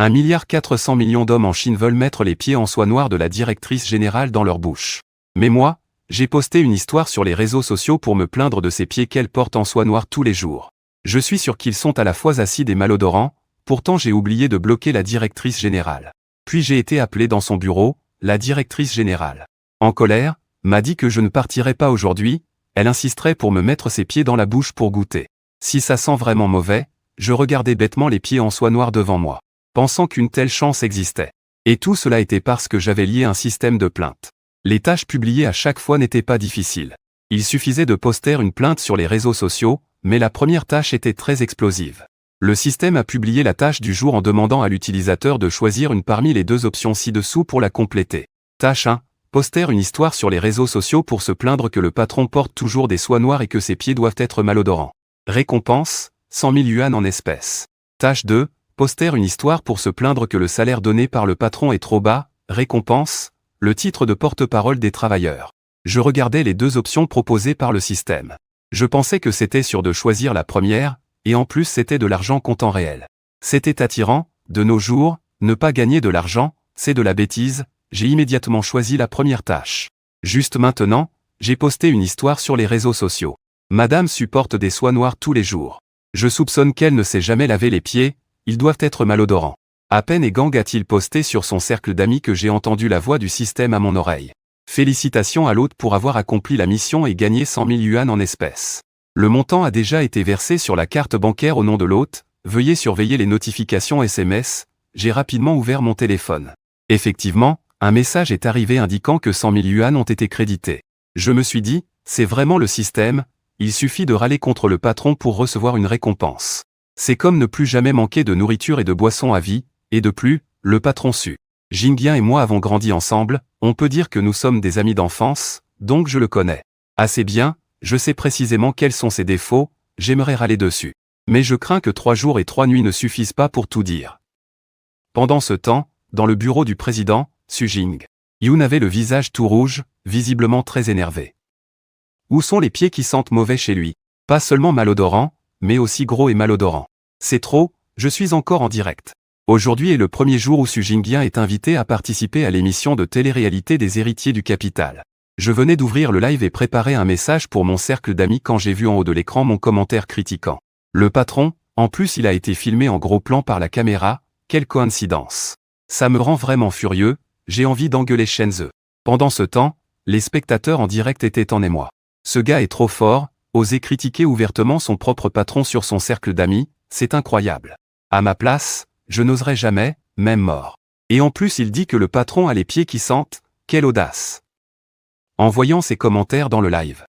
1,4 milliard d'hommes en Chine veulent mettre les pieds en soie noire de la directrice générale dans leur bouche. Mais moi, j'ai posté une histoire sur les réseaux sociaux pour me plaindre de ces pieds qu'elle porte en soie noire tous les jours. Je suis sûr qu'ils sont à la fois acides et malodorants, pourtant j'ai oublié de bloquer la directrice générale. Puis j'ai été appelé dans son bureau, la directrice générale, en colère, m'a dit que je ne partirais pas aujourd'hui, elle insisterait pour me mettre ses pieds dans la bouche pour goûter. Si ça sent vraiment mauvais, je regardais bêtement les pieds en soie noire devant moi, pensant qu'une telle chance existait. Et tout cela était parce que j'avais lié un système de plainte. Les tâches publiées à chaque fois n'étaient pas difficiles. Il suffisait de poster une plainte sur les réseaux sociaux, mais la première tâche était très explosive. Le système a publié la tâche du jour en demandant à l'utilisateur de choisir une parmi les deux options ci-dessous pour la compléter. Tâche 1. Poster une histoire sur les réseaux sociaux pour se plaindre que le patron porte toujours des soies noires et que ses pieds doivent être malodorants. Récompense, 100 000 yuan en espèces. Tâche 2. Poster une histoire pour se plaindre que le salaire donné par le patron est trop bas. Récompense, le titre de porte-parole des travailleurs. Je regardais les deux options proposées par le système. Je pensais que c'était sûr de choisir la première, et en plus c'était de l'argent comptant réel. C'était attirant, de nos jours, ne pas gagner de l'argent, c'est de la bêtise, j'ai immédiatement choisi la première tâche. Juste maintenant, j'ai posté une histoire sur les réseaux sociaux. Madame supporte des soies noires tous les jours. Je soupçonne qu'elle ne s'est jamais lavé les pieds, ils doivent être malodorants. À peine et Gang a-t-il posté sur son cercle d'amis que j'ai entendu la voix du système à mon oreille. Félicitations à l'hôte pour avoir accompli la mission et gagné 100 000 yuan en espèces. Le montant a déjà été versé sur la carte bancaire au nom de l'hôte, veuillez surveiller les notifications SMS, j'ai rapidement ouvert mon téléphone. Effectivement, un message est arrivé indiquant que 100 000 yuan ont été crédités. Je me suis dit, c'est vraiment le système, il suffit de râler contre le patron pour recevoir une récompense. C'est comme ne plus jamais manquer de nourriture et de boissons à vie, et de plus, le patron Su Jingyan et moi avons grandi ensemble, on peut dire que nous sommes des amis d'enfance, donc je le connais assez bien, je sais précisément quels sont ses défauts, j'aimerais râler dessus. Mais je crains que 3 jours et 3 nuits ne suffisent pas pour tout dire. Pendant ce temps, dans le bureau du président, Su Jingyan avait le visage tout rouge, visiblement très énervé. Où sont les pieds qui sentent mauvais chez lui? Pas seulement malodorants, mais aussi gros et malodorants. C'est trop, je suis encore en direct. Aujourd'hui est le premier jour où Su Jingyan est invité à participer à l'émission de télé-réalité des héritiers du capital. Je venais d'ouvrir le live et préparer un message pour mon cercle d'amis quand j'ai vu en haut de l'écran mon commentaire critiquant. Le patron, en plus il a été filmé en gros plan par la caméra, quelle coïncidence. Ça me rend vraiment furieux, j'ai envie d'engueuler Shenzhe. Pendant ce temps, les spectateurs en direct étaient en émoi. Ce gars est trop fort, oser critiquer ouvertement son propre patron sur son cercle d'amis, c'est incroyable. À ma place, je n'oserais jamais, même mort. Et en plus il dit que le patron a les pieds qui sentent, quelle audace. En voyant ces commentaires dans le live,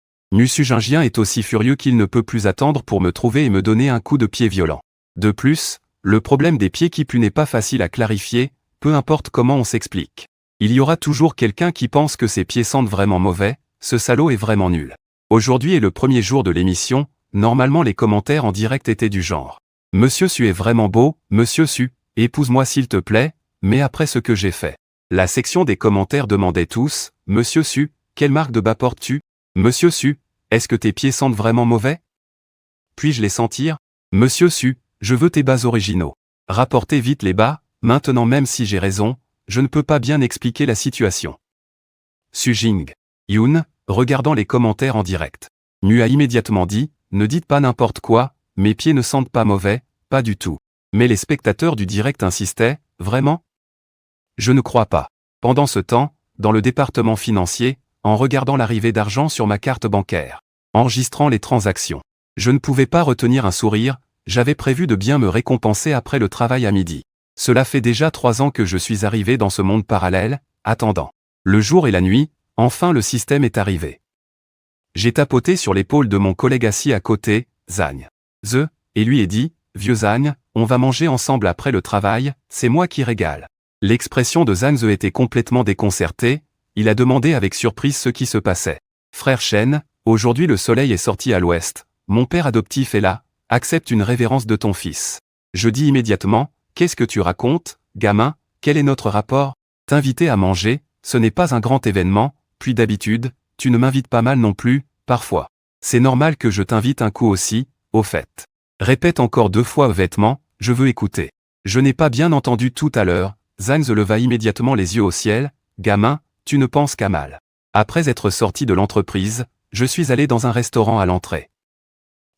Su Jingyan est aussi furieux qu'il ne peut plus attendre pour me trouver et me donner un coup de pied violent. De plus, le problème des pieds qui puent n'est pas facile à clarifier, peu importe comment on s'explique. Il y aura toujours quelqu'un qui pense que ses pieds sentent vraiment mauvais, ce salaud est vraiment nul. Aujourd'hui est le premier jour de l'émission, normalement les commentaires en direct étaient du genre. Monsieur Su est vraiment beau, Monsieur Su, épouse-moi s'il te plaît, mais après ce que j'ai fait. La section des commentaires demandait tous, Monsieur Su, quelle marque de bas portes-tu? Monsieur Su, est-ce que tes pieds sentent vraiment mauvais? Puis-je les sentir? Monsieur Su, je veux tes bas originaux. Rapportez vite les bas, maintenant même si j'ai raison, je ne peux pas bien expliquer la situation. Su Jingyan, regardant les commentaires en direct. A immédiatement dit, ne dites pas n'importe quoi, mes pieds ne sentent pas mauvais, pas du tout. Mais les spectateurs du direct insistaient, vraiment? Je ne crois pas. Pendant ce temps, dans le département financier, en regardant l'arrivée d'argent sur ma carte bancaire, enregistrant les transactions, je ne pouvais pas retenir un sourire, j'avais prévu de bien me récompenser après le travail à midi. Cela fait déjà 3 ans que je suis arrivé dans ce monde parallèle, attendant le jour et la nuit, enfin le système est arrivé. J'ai tapoté sur l'épaule de mon collègue assis à côté, Zhang Ze, et lui ai dit, vieux Zhang, on va manger ensemble après le travail, c'est moi qui régale. L'expression de Zhang Ze était complètement déconcertée, il a demandé avec surprise ce qui se passait. Frère Shen, aujourd'hui le soleil est sorti à l'ouest, mon père adoptif est là, accepte une révérence de ton fils. Je dis immédiatement, qu'est-ce que tu racontes, gamin, quel est notre rapport? T'inviter à manger, ce n'est pas un grand événement, puis d'habitude, tu ne m'invites pas mal non plus, parfois. C'est normal que je t'invite un coup aussi, au fait. Répète encore 2 fois vêtements, je veux écouter. Je n'ai pas bien entendu tout à l'heure. Zhang leva immédiatement les yeux au ciel. Gamin, tu ne penses qu'à mal. Après être sorti de l'entreprise, je suis allé dans un restaurant à l'entrée.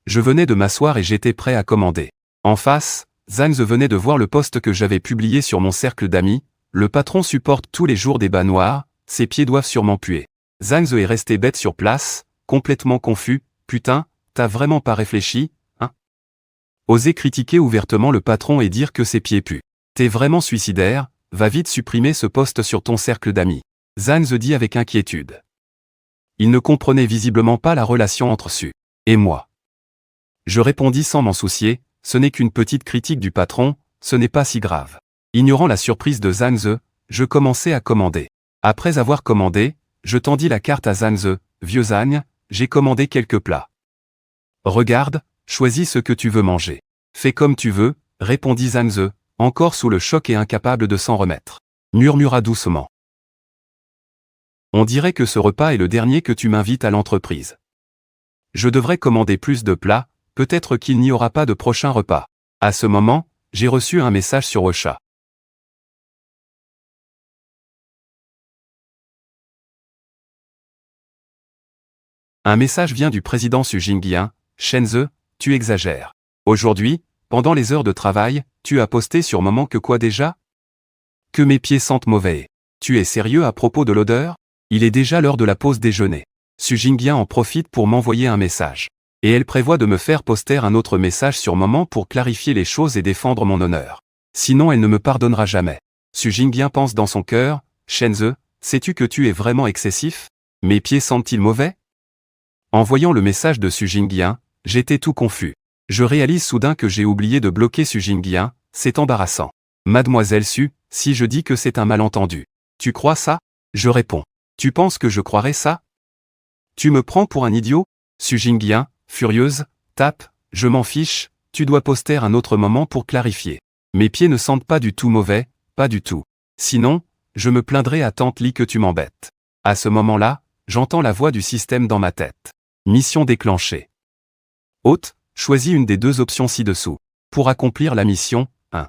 Je venais de m'asseoir et j'étais prêt à commander. En face, Zhang venait de voir le post que j'avais publié sur mon cercle d'amis. Le patron supporte tous les jours des bas noirs, ses pieds doivent sûrement puer. Zhang est resté bête sur place, complètement confus. Putain, t'as vraiment pas réfléchi, hein? Oser critiquer ouvertement le patron et dire que ses pieds puent. T'es vraiment suicidaire, va vite supprimer ce post sur ton cercle d'amis. Zhang dit avec inquiétude. Il ne comprenait visiblement pas la relation entre Su et moi. Je répondis sans m'en soucier, ce n'est qu'une petite critique du patron, ce n'est pas si grave. Ignorant la surprise de Zhang, je commençai à commander. Après avoir commandé, je tendis la carte à Zhang. Vieux Zhang, j'ai commandé quelques plats. Regarde, choisis ce que tu veux manger. Fais comme tu veux, répondit Zhang, encore sous le choc et incapable de s'en remettre. Murmura doucement. On dirait que ce repas est le dernier que tu m'invites à l'entreprise. Je devrais commander plus de plats, peut-être qu'il n'y aura pas de prochain repas. À ce moment, j'ai reçu un message sur WeChat. Un message vient du président Xu Jinping. Shenzhe, tu exagères. Aujourd'hui, pendant les heures de travail, tu as posté sur Moment que quoi déjà? Que mes pieds sentent mauvais. Tu es sérieux à propos de l'odeur? Il est déjà l'heure de la pause déjeuner. Xu Jinping en profite pour m'envoyer un message. Et elle prévoit de me faire poster un autre message sur Moment pour clarifier les choses et défendre mon honneur. Sinon elle ne me pardonnera jamais. Xu Jinping pense dans son cœur, Shenzhe, sais-tu que tu es vraiment excessif? Mes pieds sentent-ils mauvais? En voyant le message de Xu Jinping, j'étais tout confus. Je réalise soudain que j'ai oublié de bloquer Xu Jinping, c'est embarrassant. Mademoiselle Xu, si je dis que c'est un malentendu. Tu crois ça? Je réponds. Tu penses que je croirais ça? Tu me prends pour un idiot? Xu Jinping, furieuse, tape, je m'en fiche, tu dois poster un autre moment pour clarifier. Mes pieds ne sentent pas du tout mauvais, pas du tout. Sinon, je me plaindrai à Tante Li que tu m'embêtes. À ce moment-là, j'entends la voix du système dans ma tête. Mission déclenchée. Hôte, choisis une des deux options ci-dessous. Pour accomplir la mission, 1.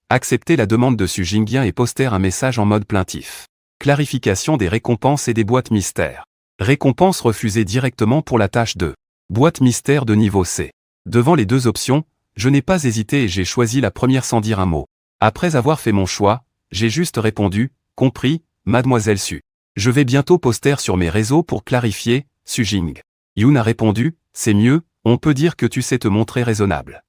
Accepter la demande de Xu Jinping et poster un message en mode plaintif. Clarification des récompenses et des boîtes mystères. Récompense refusée directement pour la tâche 2. Boîte mystère de niveau C. Devant les deux options, je n'ai pas hésité et j'ai choisi la première sans dire un mot. Après avoir fait mon choix, j'ai juste répondu, compris, mademoiselle Xu. Je vais bientôt poster sur mes réseaux pour clarifier, Xu Jing. Yoon a répondu, c'est mieux, on peut dire que tu sais te montrer raisonnable.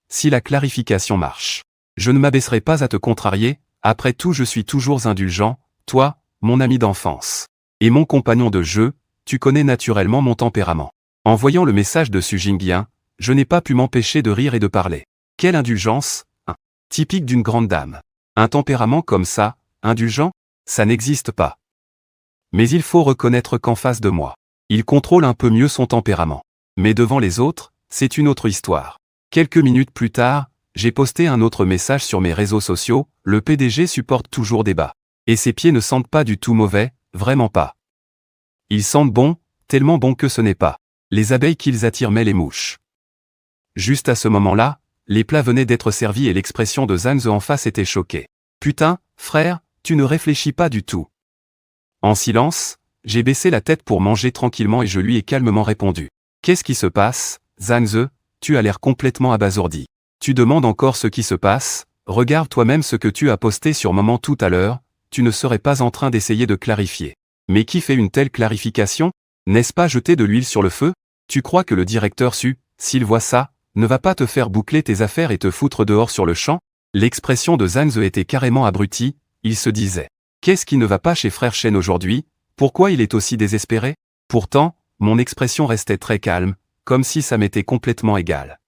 Si la clarification marche, je ne m'abaisserai pas à te contrarier, après tout je suis toujours indulgent, toi, mon ami d'enfance. Et mon compagnon de jeu, tu connais naturellement mon tempérament. En voyant le message de Xu Jinping, je n'ai pas pu m'empêcher de rire et de parler. Quelle indulgence, hein, typique d'une grande dame. Un tempérament comme ça, indulgent, ça n'existe pas. Mais il faut reconnaître qu'en face de moi, il contrôle un peu mieux son tempérament. Mais devant les autres, c'est une autre histoire. Quelques minutes plus tard, j'ai posté un autre message sur mes réseaux sociaux, le PDG supporte toujours des bas. Et ses pieds ne sentent pas du tout mauvais, vraiment pas. Ils sentent bon, tellement bon que ce n'est pas les abeilles qu'ils attirent mais les mouches. Juste à ce moment-là, les plats venaient d'être servis et l'expression de Zhang en face était choquée. Putain, frère, tu ne réfléchis pas du tout. En silence, j'ai baissé la tête pour manger tranquillement et je lui ai calmement répondu. Qu'est-ce qui se passe, Zhang? Tu as l'air complètement abasourdi. Tu demandes encore ce qui se passe, regarde toi-même ce que tu as posté sur Moment tout à l'heure, tu ne serais pas en train d'essayer de clarifier. Mais qui fait une telle clarification? N'est-ce pas jeter de l'huile sur le feu? Tu crois que le directeur Xu, s'il voit ça, ne va pas te faire boucler tes affaires et te foutre dehors sur le champ? L'expression de Zhang était carrément abrutie, il se disait. Qu'est-ce qui ne va pas chez Frère Chen aujourd'hui? Pourquoi il est aussi désespéré? Pourtant, mon expression restait très calme, comme si ça m'était complètement égal.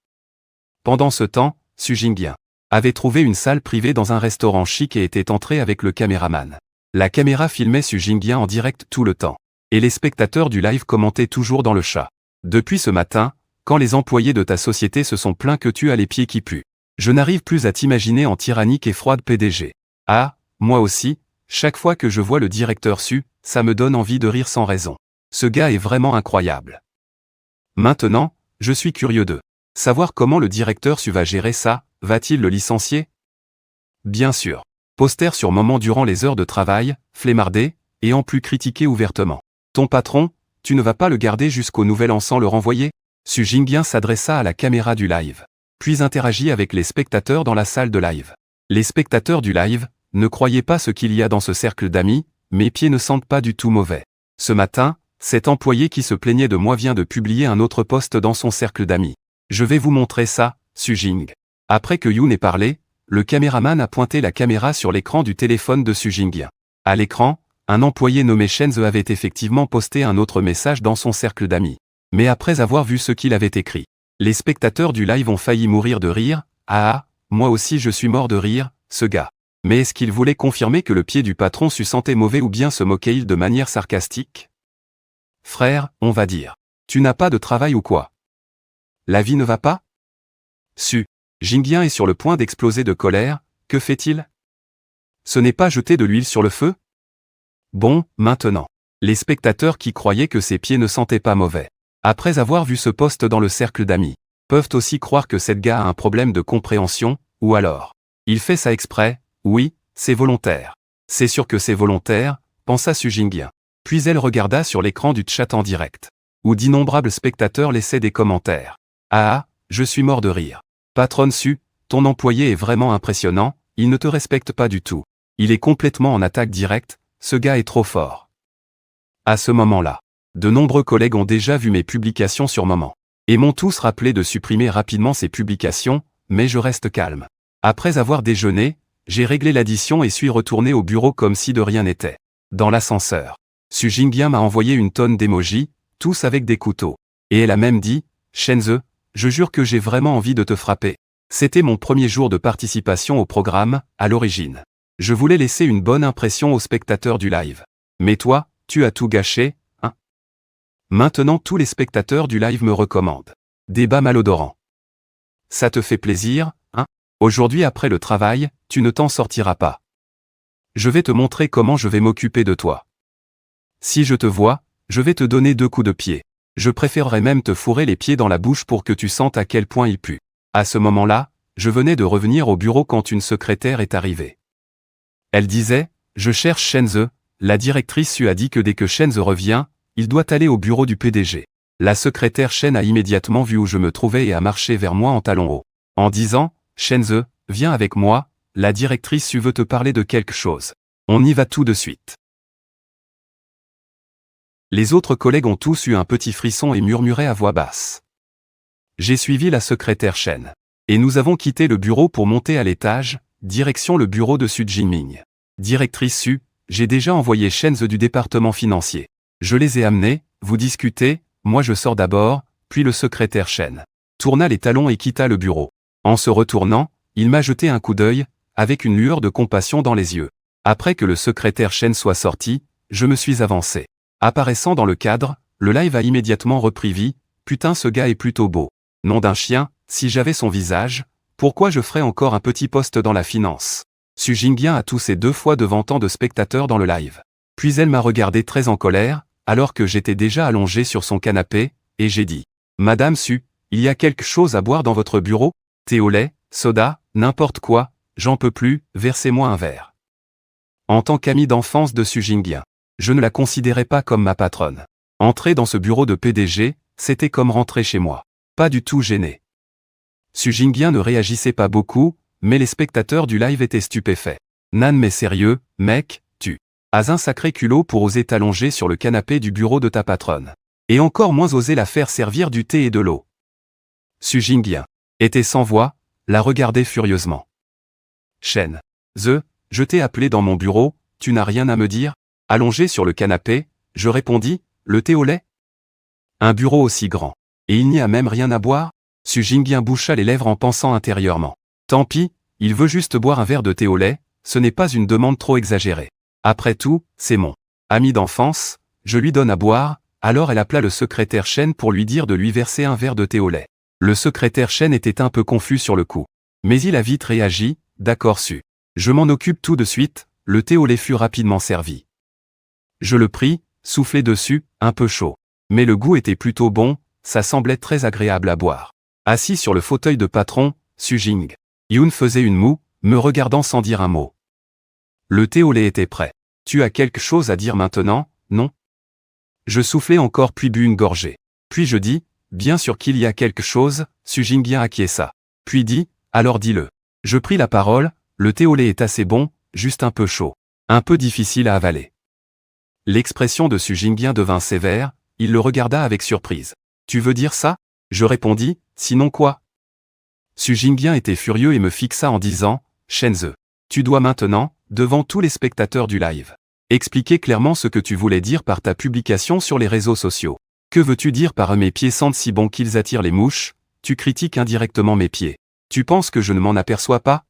Pendant ce temps, Xu Jinping avait trouvé une salle privée dans un restaurant chic et était entré avec le caméraman. La caméra filmait Xu Jinping en direct tout le temps. Et les spectateurs du live commentaient toujours dans le chat. Depuis ce matin, quand les employés de ta société se sont plaints que tu as les pieds qui puent. Je n'arrive plus à t'imaginer en tyrannique et froide PDG. Ah, moi aussi, chaque fois que je vois le directeur Xu, ça me donne envie de rire sans raison. Ce gars est vraiment incroyable. Maintenant, je suis curieux de Savoir comment le directeur Su va gérer ça, va-t-il le licencier? Bien sûr. Poster sur moment durant les heures de travail, flemmardé, et en plus critiqué ouvertement. Ton patron, tu ne vas pas le garder jusqu'au nouvel an sans le renvoyer? Su Jingyan s'adressa à la caméra du live. Puis interagit avec les spectateurs dans la salle de live. Les spectateurs du live, ne croyez pas ce qu'il y a dans ce cercle d'amis, mes pieds ne sentent pas du tout mauvais. Ce matin, cet employé qui se plaignait de moi vient de publier un autre post dans son cercle d'amis. Je vais vous montrer ça, Su Jing. Après que Yoon ait parlé, le caméraman a pointé la caméra sur l'écran du téléphone de Su Jingyan. À l'écran, un employé nommé Shen Ze avait effectivement posté un autre message dans son cercle d'amis. Mais après avoir vu ce qu'il avait écrit, les spectateurs du live ont failli mourir de rire. Ah, moi aussi je suis mort de rire, ce gars. Mais est-ce qu'il voulait confirmer que le pied du patron se sentait mauvais ou bien se moquait-il de manière sarcastique? Frère, on va dire. Tu n'as pas de travail ou quoi? La vie ne va pas? Su Jingyan est sur le point d'exploser de colère, que fait-il? Ce n'est pas jeter de l'huile sur le feu? Bon, maintenant. Les spectateurs qui croyaient que ses pieds ne sentaient pas mauvais, après avoir vu ce post dans le cercle d'amis, peuvent aussi croire que cette gars a un problème de compréhension, ou alors, il fait ça exprès. Oui, c'est volontaire. C'est sûr que c'est volontaire, pensa Su Jingyan. Puis elle regarda sur l'écran du chat en direct, où d'innombrables spectateurs laissaient des commentaires. Ah, je suis mort de rire. Patronne Su, ton employé est vraiment impressionnant, il ne te respecte pas du tout. Il est complètement en attaque directe, ce gars est trop fort. À ce moment-là, de nombreux collègues ont déjà vu mes publications sur Moment, et m'ont tous rappelé de supprimer rapidement ces publications, mais je reste calme. Après avoir déjeuné, j'ai réglé l'addition et suis retourné au bureau comme si de rien n'était. Dans l'ascenseur, Su Jingyan m'a envoyé une tonne d'émojis, tous avec des couteaux. Et elle a même dit, Shen Ze, je jure que j'ai vraiment envie de te frapper. C'était mon premier jour de participation au programme, à l'origine. Je voulais laisser une bonne impression aux spectateurs du live. Mais toi, tu as tout gâché, hein? Maintenant tous les spectateurs du live me recommandent. Débat malodorant. Ça te fait plaisir, hein? Aujourd'hui après le travail, tu ne t'en sortiras pas. Je vais te montrer comment je vais m'occuper de toi. Si je te vois, je vais te donner 2 coups de pied. Je préférerais même te fourrer les pieds dans la bouche pour que tu sentes à quel point il pue. À ce moment-là, je venais de revenir au bureau quand une secrétaire est arrivée. Elle disait, je cherche Shen Ze, la directrice Su a dit que dès que Shen Ze revient, il doit aller au bureau du PDG. La secrétaire Shen a immédiatement vu où je me trouvais et a marché vers moi en talons hauts. En disant, Shen Ze, viens avec moi, la directrice Su veut te parler de quelque chose. On y va tout de suite. Les autres collègues ont tous eu un petit frisson et murmuraient à voix basse. J'ai suivi la secrétaire Shen. Et nous avons quitté le bureau pour monter à l'étage, direction le bureau de Su Jingming. Directrice Su, j'ai déjà envoyé Shen Ze du département financier. Je les ai amenés, vous discutez, moi je sors d'abord, puis le secrétaire Shen tourna les talons et quitta le bureau. En se retournant, il m'a jeté un coup d'œil, avec une lueur de compassion dans les yeux. Après que le secrétaire Shen soit sorti, je me suis avancé. Apparaissant dans le cadre, le live a immédiatement repris vie, putain ce gars est plutôt beau. Nom d'un chien, si j'avais son visage, pourquoi je ferais encore un petit poste dans la finance? Su Jingyan a toussé 2 fois devant tant de spectateurs dans le live. Puis elle m'a regardé très en colère, alors que j'étais déjà allongé sur son canapé, et j'ai dit, Madame Su, il y a quelque chose à boire dans votre bureau? Thé au lait, soda, n'importe quoi, j'en peux plus, versez-moi un verre. En tant qu'ami d'enfance de Su Jingyan, je ne la considérais pas comme ma patronne. Entrer dans ce bureau de PDG, c'était comme rentrer chez moi. Pas du tout gêné. Su Jingyan ne réagissait pas beaucoup, mais les spectateurs du live étaient stupéfaits. Nan mais sérieux, mec, tu as un sacré culot pour oser t'allonger sur le canapé du bureau de ta patronne. Et encore moins oser la faire servir du thé et de l'eau. Su Jingyan était sans voix, la regardait furieusement. Shen Ze, je t'ai appelé dans mon bureau, tu n'as rien à me dire? Allongé sur le canapé, je répondis, le thé au lait? Un bureau aussi grand. Et il n'y a même rien à boire? Su Jingyan boucha les lèvres en pensant intérieurement. Tant pis, il veut juste boire un verre de thé au lait, ce n'est pas une demande trop exagérée. Après tout, c'est mon ami d'enfance, je lui donne à boire, alors elle appela le secrétaire Shen pour lui dire de lui verser un verre de thé au lait. Le secrétaire Shen était un peu confus sur le coup. Mais il a vite réagi, d'accord Su. Je m'en occupe tout de suite, le thé au lait fut rapidement servi. Je le pris, soufflé dessus, un peu chaud. Mais le goût était plutôt bon, ça semblait très agréable à boire. Assis sur le fauteuil de patron, Su Jing Yoon faisait une moue, me regardant sans dire un mot. Le thé au lait était prêt. Tu as quelque chose à dire maintenant, non? Je soufflai encore puis bus une gorgée. Puis je dis, bien sûr qu'il y a quelque chose, Su Jing acquiesça. Puis dit, alors dis-le. Je pris la parole, le thé au lait est assez bon, juste un peu chaud. Un peu difficile à avaler. L'expression de Su Jing devint sévère, il le regarda avec surprise. Tu veux dire ça? Je répondis, sinon quoi? Su Jing était furieux et me fixa en disant, Shenze, tu dois maintenant, devant tous les spectateurs du live, expliquer clairement ce que tu voulais dire par ta publication sur les réseaux sociaux. Que veux-tu dire par mes pieds sentent si bon qu'ils attirent les mouches? Tu critiques indirectement mes pieds. Tu penses que je ne m'en aperçois pas?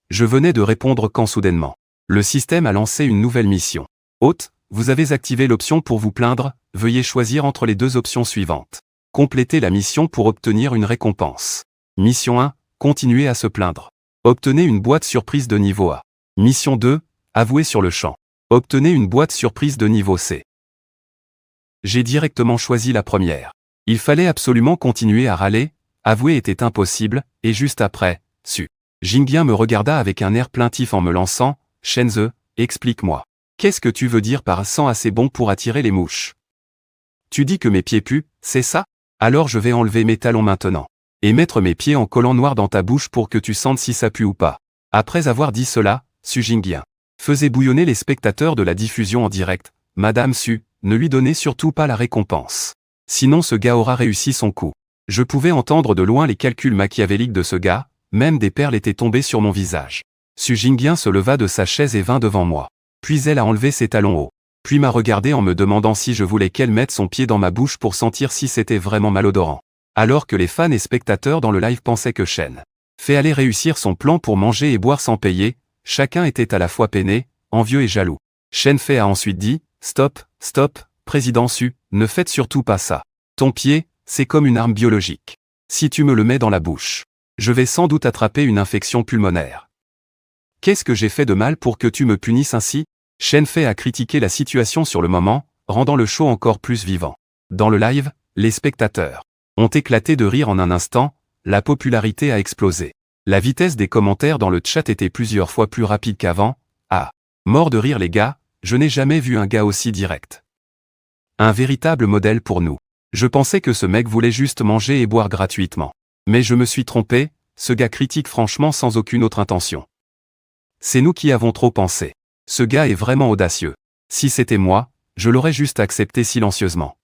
Je venais de répondre quand soudainement, le système a lancé une nouvelle mission. Hôte, vous avez activé l'option pour vous plaindre, veuillez choisir entre les deux options suivantes. Complétez la mission pour obtenir une récompense. Mission 1, continuez à se plaindre. Obtenez une boîte surprise de niveau A. Mission 2, avouez sur le champ. Obtenez une boîte surprise de niveau C. J'ai directement choisi la première. Il fallait absolument continuer à râler, avouer était impossible, et juste après, Su Jing me regarda avec un air plaintif en me lançant, Shenze, explique-moi. Qu'est-ce que tu veux dire par sang assez bon pour attirer les mouches? Tu dis que mes pieds puent, c'est ça? Alors je vais enlever mes talons maintenant. Et mettre mes pieds en collant noir dans ta bouche pour que tu sentes si ça pue ou pas. Après avoir dit cela, Su Jing faisait bouillonner les spectateurs de la diffusion en direct. Madame Su, ne lui donnez surtout pas la récompense. Sinon ce gars aura réussi son coup. Je pouvais entendre de loin les calculs machiavéliques de ce gars, même des perles étaient tombées sur mon visage. Su Jing se leva de sa chaise et vint devant moi. Puis elle a enlevé ses talons hauts. Puis m'a regardé en me demandant si je voulais qu'elle mette son pied dans ma bouche pour sentir si c'était vraiment malodorant. Alors que les fans et spectateurs dans le live pensaient que Shen Fei allait réussir son plan pour manger et boire sans payer, chacun était à la fois peiné, envieux et jaloux. Shen Fei a ensuite dit, stop, président Su, ne faites surtout pas ça. Ton pied, c'est comme une arme biologique. Si tu me le mets dans la bouche, je vais sans doute attraper une infection pulmonaire. Qu'est-ce que j'ai fait de mal pour que tu me punisses ainsi? Shen Fei a critiqué la situation sur le moment, rendant le show encore plus vivant. Dans le live, les spectateurs ont éclaté de rire en un instant, la popularité a explosé. La vitesse des commentaires dans le chat était plusieurs fois plus rapide qu'avant. Ah, mort de rire les gars, je n'ai jamais vu un gars aussi direct. Un véritable modèle pour nous. Je pensais que ce mec voulait juste manger et boire gratuitement. Mais je me suis trompé, ce gars critique franchement sans aucune autre intention. C'est nous qui avons trop pensé. Ce gars est vraiment audacieux. Si c'était moi, je l'aurais juste accepté silencieusement.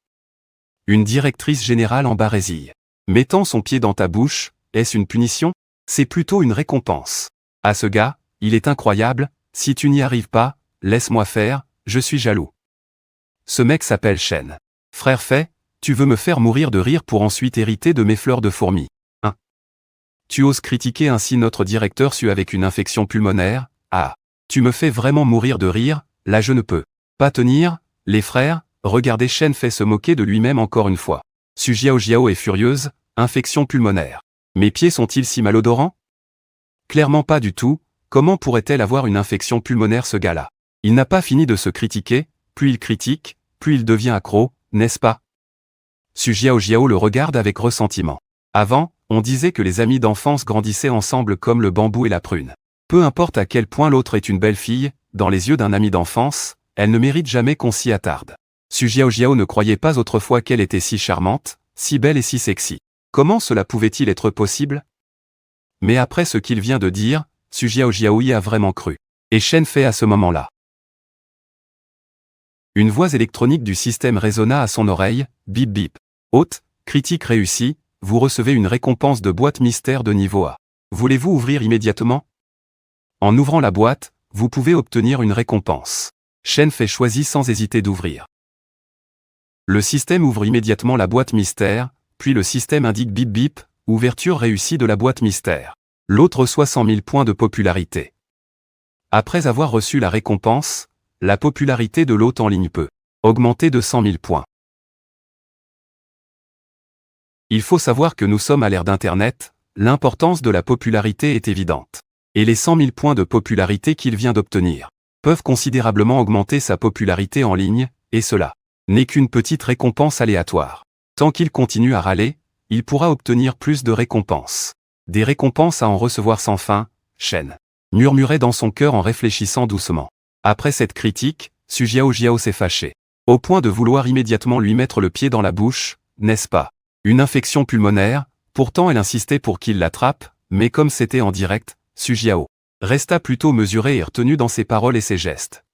Une directrice générale en barésille. Mettant son pied dans ta bouche, est-ce une punition? C'est plutôt une récompense. À ce gars, il est incroyable, si tu n'y arrives pas, laisse-moi faire, je suis jaloux. Ce mec s'appelle Shen. Frère Fei, tu veux me faire mourir de rire pour ensuite hériter de mes fleurs de fourmis. Hein? Tu oses critiquer ainsi notre directeur Su avec une infection pulmonaire? Ah, tu me fais vraiment mourir de rire, là je ne peux pas tenir, les frères. Regardez Shen Fei se moquer de lui-même encore une fois. Su Jiao est furieuse, infection pulmonaire. Mes pieds sont-ils si malodorants? Clairement pas du tout, comment pourrait-elle avoir une infection pulmonaire ce gars-là? Il n'a pas fini de se critiquer, plus il critique, plus il devient accro, n'est-ce pas? Su Jiao le regarde avec ressentiment. Avant, on disait que les amis d'enfance grandissaient ensemble comme le bambou et la prune. Peu importe à quel point l'autre est une belle fille, dans les yeux d'un ami d'enfance, elle ne mérite jamais qu'on s'y attarde. Su Jiao ne croyait pas autrefois qu'elle était si charmante, si belle et si sexy. Comment cela pouvait-il être possible? Mais après ce qu'il vient de dire, Su Jiao y a vraiment cru. Et Shen Fei à ce moment-là. Une voix électronique du système résonna à son oreille, bip bip. Hôte, critique réussie, vous recevez une récompense de boîte mystère de niveau A. Voulez-vous ouvrir immédiatement? En ouvrant la boîte, vous pouvez obtenir une récompense. Shen Fei choisit sans hésiter d'ouvrir. Le système ouvre immédiatement la boîte mystère, puis le système indique bip bip, ouverture réussie de la boîte mystère. L'autre reçoit 100 000 points de popularité. Après avoir reçu la récompense, la popularité de l'hôte en ligne peut augmenter de 100 000 points. Il faut savoir que nous sommes à l'ère d'Internet, l'importance de la popularité est évidente. Et les 100 000 points de popularité qu'il vient d'obtenir peuvent considérablement augmenter sa popularité en ligne, et cela n'est qu'une petite récompense aléatoire. Tant qu'il continue à râler, il pourra obtenir plus de récompenses. Des récompenses à en recevoir sans fin, Shen murmurait dans son cœur en réfléchissant doucement. Après cette critique, Su Jiao s'est fâché. Au point de vouloir immédiatement lui mettre le pied dans la bouche, n'est-ce pas? Une infection pulmonaire, pourtant elle insistait pour qu'il l'attrape, mais comme c'était en direct, Su Jiao resta plutôt mesurée et retenue dans ses paroles et ses gestes.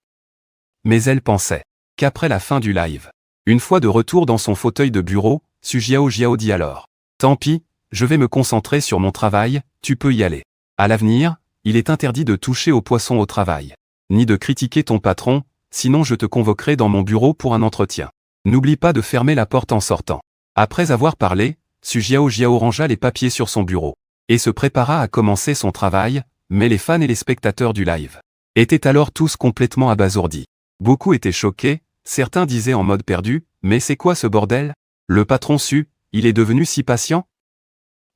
Mais elle pensait qu'après la fin du live, une fois de retour dans son fauteuil de bureau, Su Jiao dit alors: tant pis, je vais me concentrer sur mon travail, tu peux y aller. À l'avenir, il est interdit de toucher aux poissons au travail, ni de critiquer ton patron, sinon je te convoquerai dans mon bureau pour un entretien. N'oublie pas de fermer la porte en sortant. Après avoir parlé, Su Jiao rangea les papiers sur son bureau et se prépara à commencer son travail, mais les fans et les spectateurs du live étaient alors tous complètement abasourdis. Beaucoup étaient choqués, certains disaient en mode perdu: mais c'est quoi ce bordel? Le patron Su, il est devenu si patient?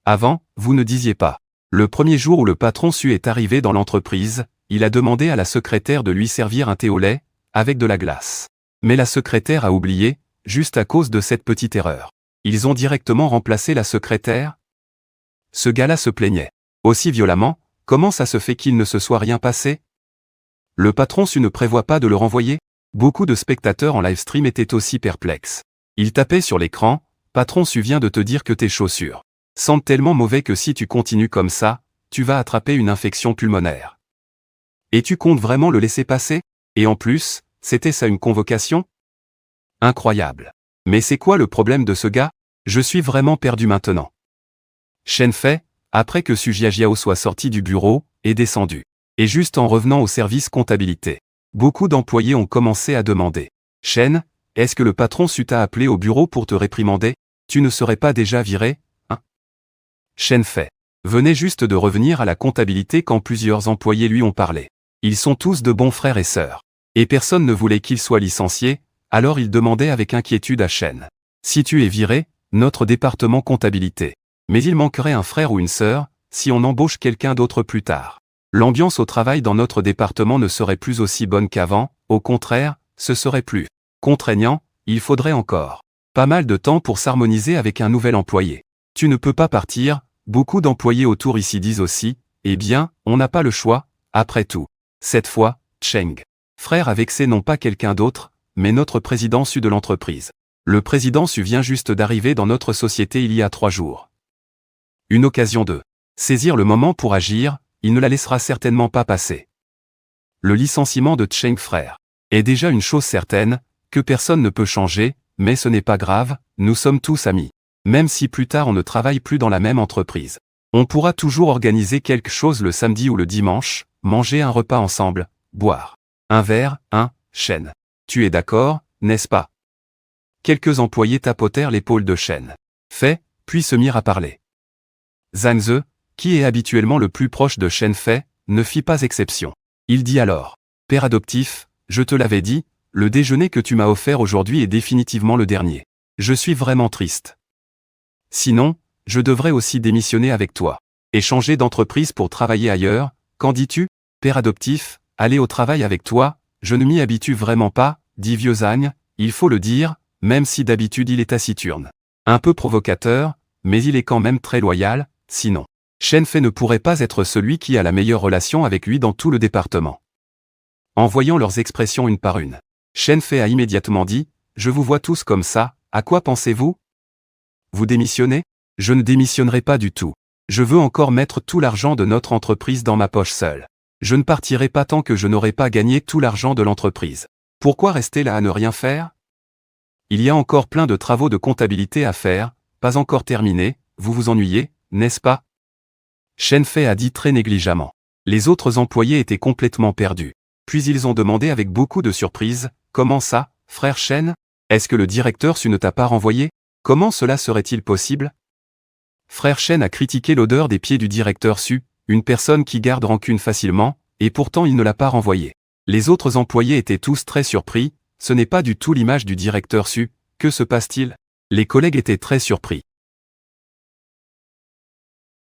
Avant, vous ne disiez pas. Le premier jour où le patron Su est arrivé dans l'entreprise, il a demandé à la secrétaire de lui servir un thé au lait, avec de la glace. Mais la secrétaire a oublié, juste à cause de cette petite erreur. Ils ont directement remplacé la secrétaire? Ce gars-là se plaignait aussi violemment, comment ça se fait qu'il ne se soit rien passé? Le patron Su ne prévoit pas de le renvoyer? Beaucoup de spectateurs en livestream étaient aussi perplexes. Ils tapaient sur l'écran: patron Su vient de te dire que tes chaussures sentent tellement mauvais que si tu continues comme ça, tu vas attraper une infection pulmonaire. Et tu comptes vraiment le laisser passer? Et en plus, c'était ça une convocation? Incroyable. Mais c'est quoi le problème de ce gars? Je suis vraiment perdu maintenant. Shen Fei, après que Su Jiao soit sorti du bureau, est descendu. Et juste en revenant au service comptabilité, beaucoup d'employés ont commencé à demander: Shen, est-ce que le patron Su t'a appelé au bureau pour te réprimander? Tu ne serais pas déjà viré, hein? Shen Fei venait juste de revenir à la comptabilité quand plusieurs employés lui ont parlé. Ils sont tous de bons frères et sœurs. Et personne ne voulait qu'il soit licencié, alors il demandait avec inquiétude à Shen: si tu es viré, notre département comptabilité. Mais il manquerait un frère ou une sœur, si on embauche quelqu'un d'autre plus tard. L'ambiance au travail dans notre département ne serait plus aussi bonne qu'avant, au contraire, ce serait plus contraignant, il faudrait encore pas mal de temps pour s'harmoniser avec un nouvel employé. Tu ne peux pas partir, beaucoup d'employés autour ici disent aussi: eh bien, on n'a pas le choix, après tout. Cette fois, Cheng frère a vexé non pas quelqu'un d'autre, mais notre président Su de l'entreprise. Le président Su vient juste d'arriver dans notre société il y a 3 jours. Une occasion de saisir le moment pour agir, il ne la laissera certainement pas passer. Le licenciement de Cheng frère est déjà une chose certaine, que personne ne peut changer, mais ce n'est pas grave, nous sommes tous amis. Même si plus tard on ne travaille plus dans la même entreprise, on pourra toujours organiser quelque chose le samedi ou le dimanche, manger un repas ensemble, boire un verre, Shen. Tu es d'accord, n'est-ce pas? Quelques employés tapotèrent l'épaule de Shen Fei, puis se mirent à parler. Zhang Ze, qui est habituellement le plus proche de Shen Fei, ne fit pas exception. Il dit alors: père adoptif, je te l'avais dit, le déjeuner que tu m'as offert aujourd'hui est définitivement le dernier. Je suis vraiment triste. Sinon, je devrais aussi démissionner avec toi. Et changer d'entreprise pour travailler ailleurs, qu'en dis-tu, père adoptif? Aller au travail avec toi, je ne m'y habitue vraiment pas, dit vieux Zhang, il faut le dire, même si d'habitude il est taciturne. Un peu provocateur, mais il est quand même très loyal, sinon Shen Fei ne pourrait pas être celui qui a la meilleure relation avec lui dans tout le département. En voyant leurs expressions une par une, Shen Fei a immédiatement dit: je vous vois tous comme ça, à quoi pensez-vous? Vous démissionnez? Je ne démissionnerai pas du tout. Je veux encore mettre tout l'argent de notre entreprise dans ma poche seule. Je ne partirai pas tant que je n'aurai pas gagné tout l'argent de l'entreprise. Pourquoi rester là à ne rien faire? Il y a encore plein de travaux de comptabilité à faire, pas encore terminés, vous vous ennuyez, n'est-ce pas? Shen Fei a dit très négligemment. Les autres employés étaient complètement perdus. Puis ils ont demandé avec beaucoup de surprise: comment ça, frère Shen? Est-ce que le directeur Su ne t'a pas renvoyé? Comment cela serait-il possible? Frère Shen a critiqué l'odeur des pieds du directeur Su, une personne qui garde rancune facilement, et pourtant il ne l'a pas renvoyé. Les autres employés étaient tous très surpris, ce n'est pas du tout l'image du directeur Su, que se passe-t-il? Les collègues étaient très surpris.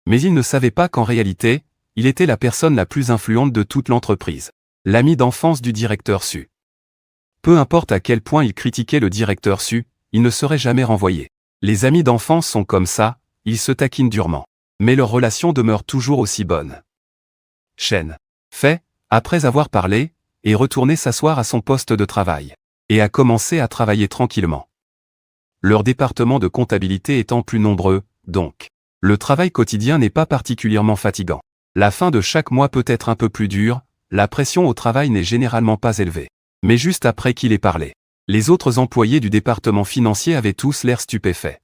Mais ils ne savaient pas qu'en réalité, il était la personne la plus influente de toute l'entreprise. L'ami d'enfance du directeur Su. Peu importe à quel point il critiquait le directeur Su, il ne serait jamais renvoyé. Les amis d'enfance sont comme ça, ils se taquinent durement. Mais leur relation demeure toujours aussi bonne. Shen Fei, après avoir parlé, est retourné s'asseoir à son poste de travail. Et a commencé à travailler tranquillement. Leur département de comptabilité étant plus nombreux, donc, le travail quotidien n'est pas particulièrement fatigant. La fin de chaque mois peut être un peu plus dure, la pression au travail n'est généralement pas élevée. Mais juste après qu'il ait parlé, les autres employés du département financier avaient tous l'air stupéfaits.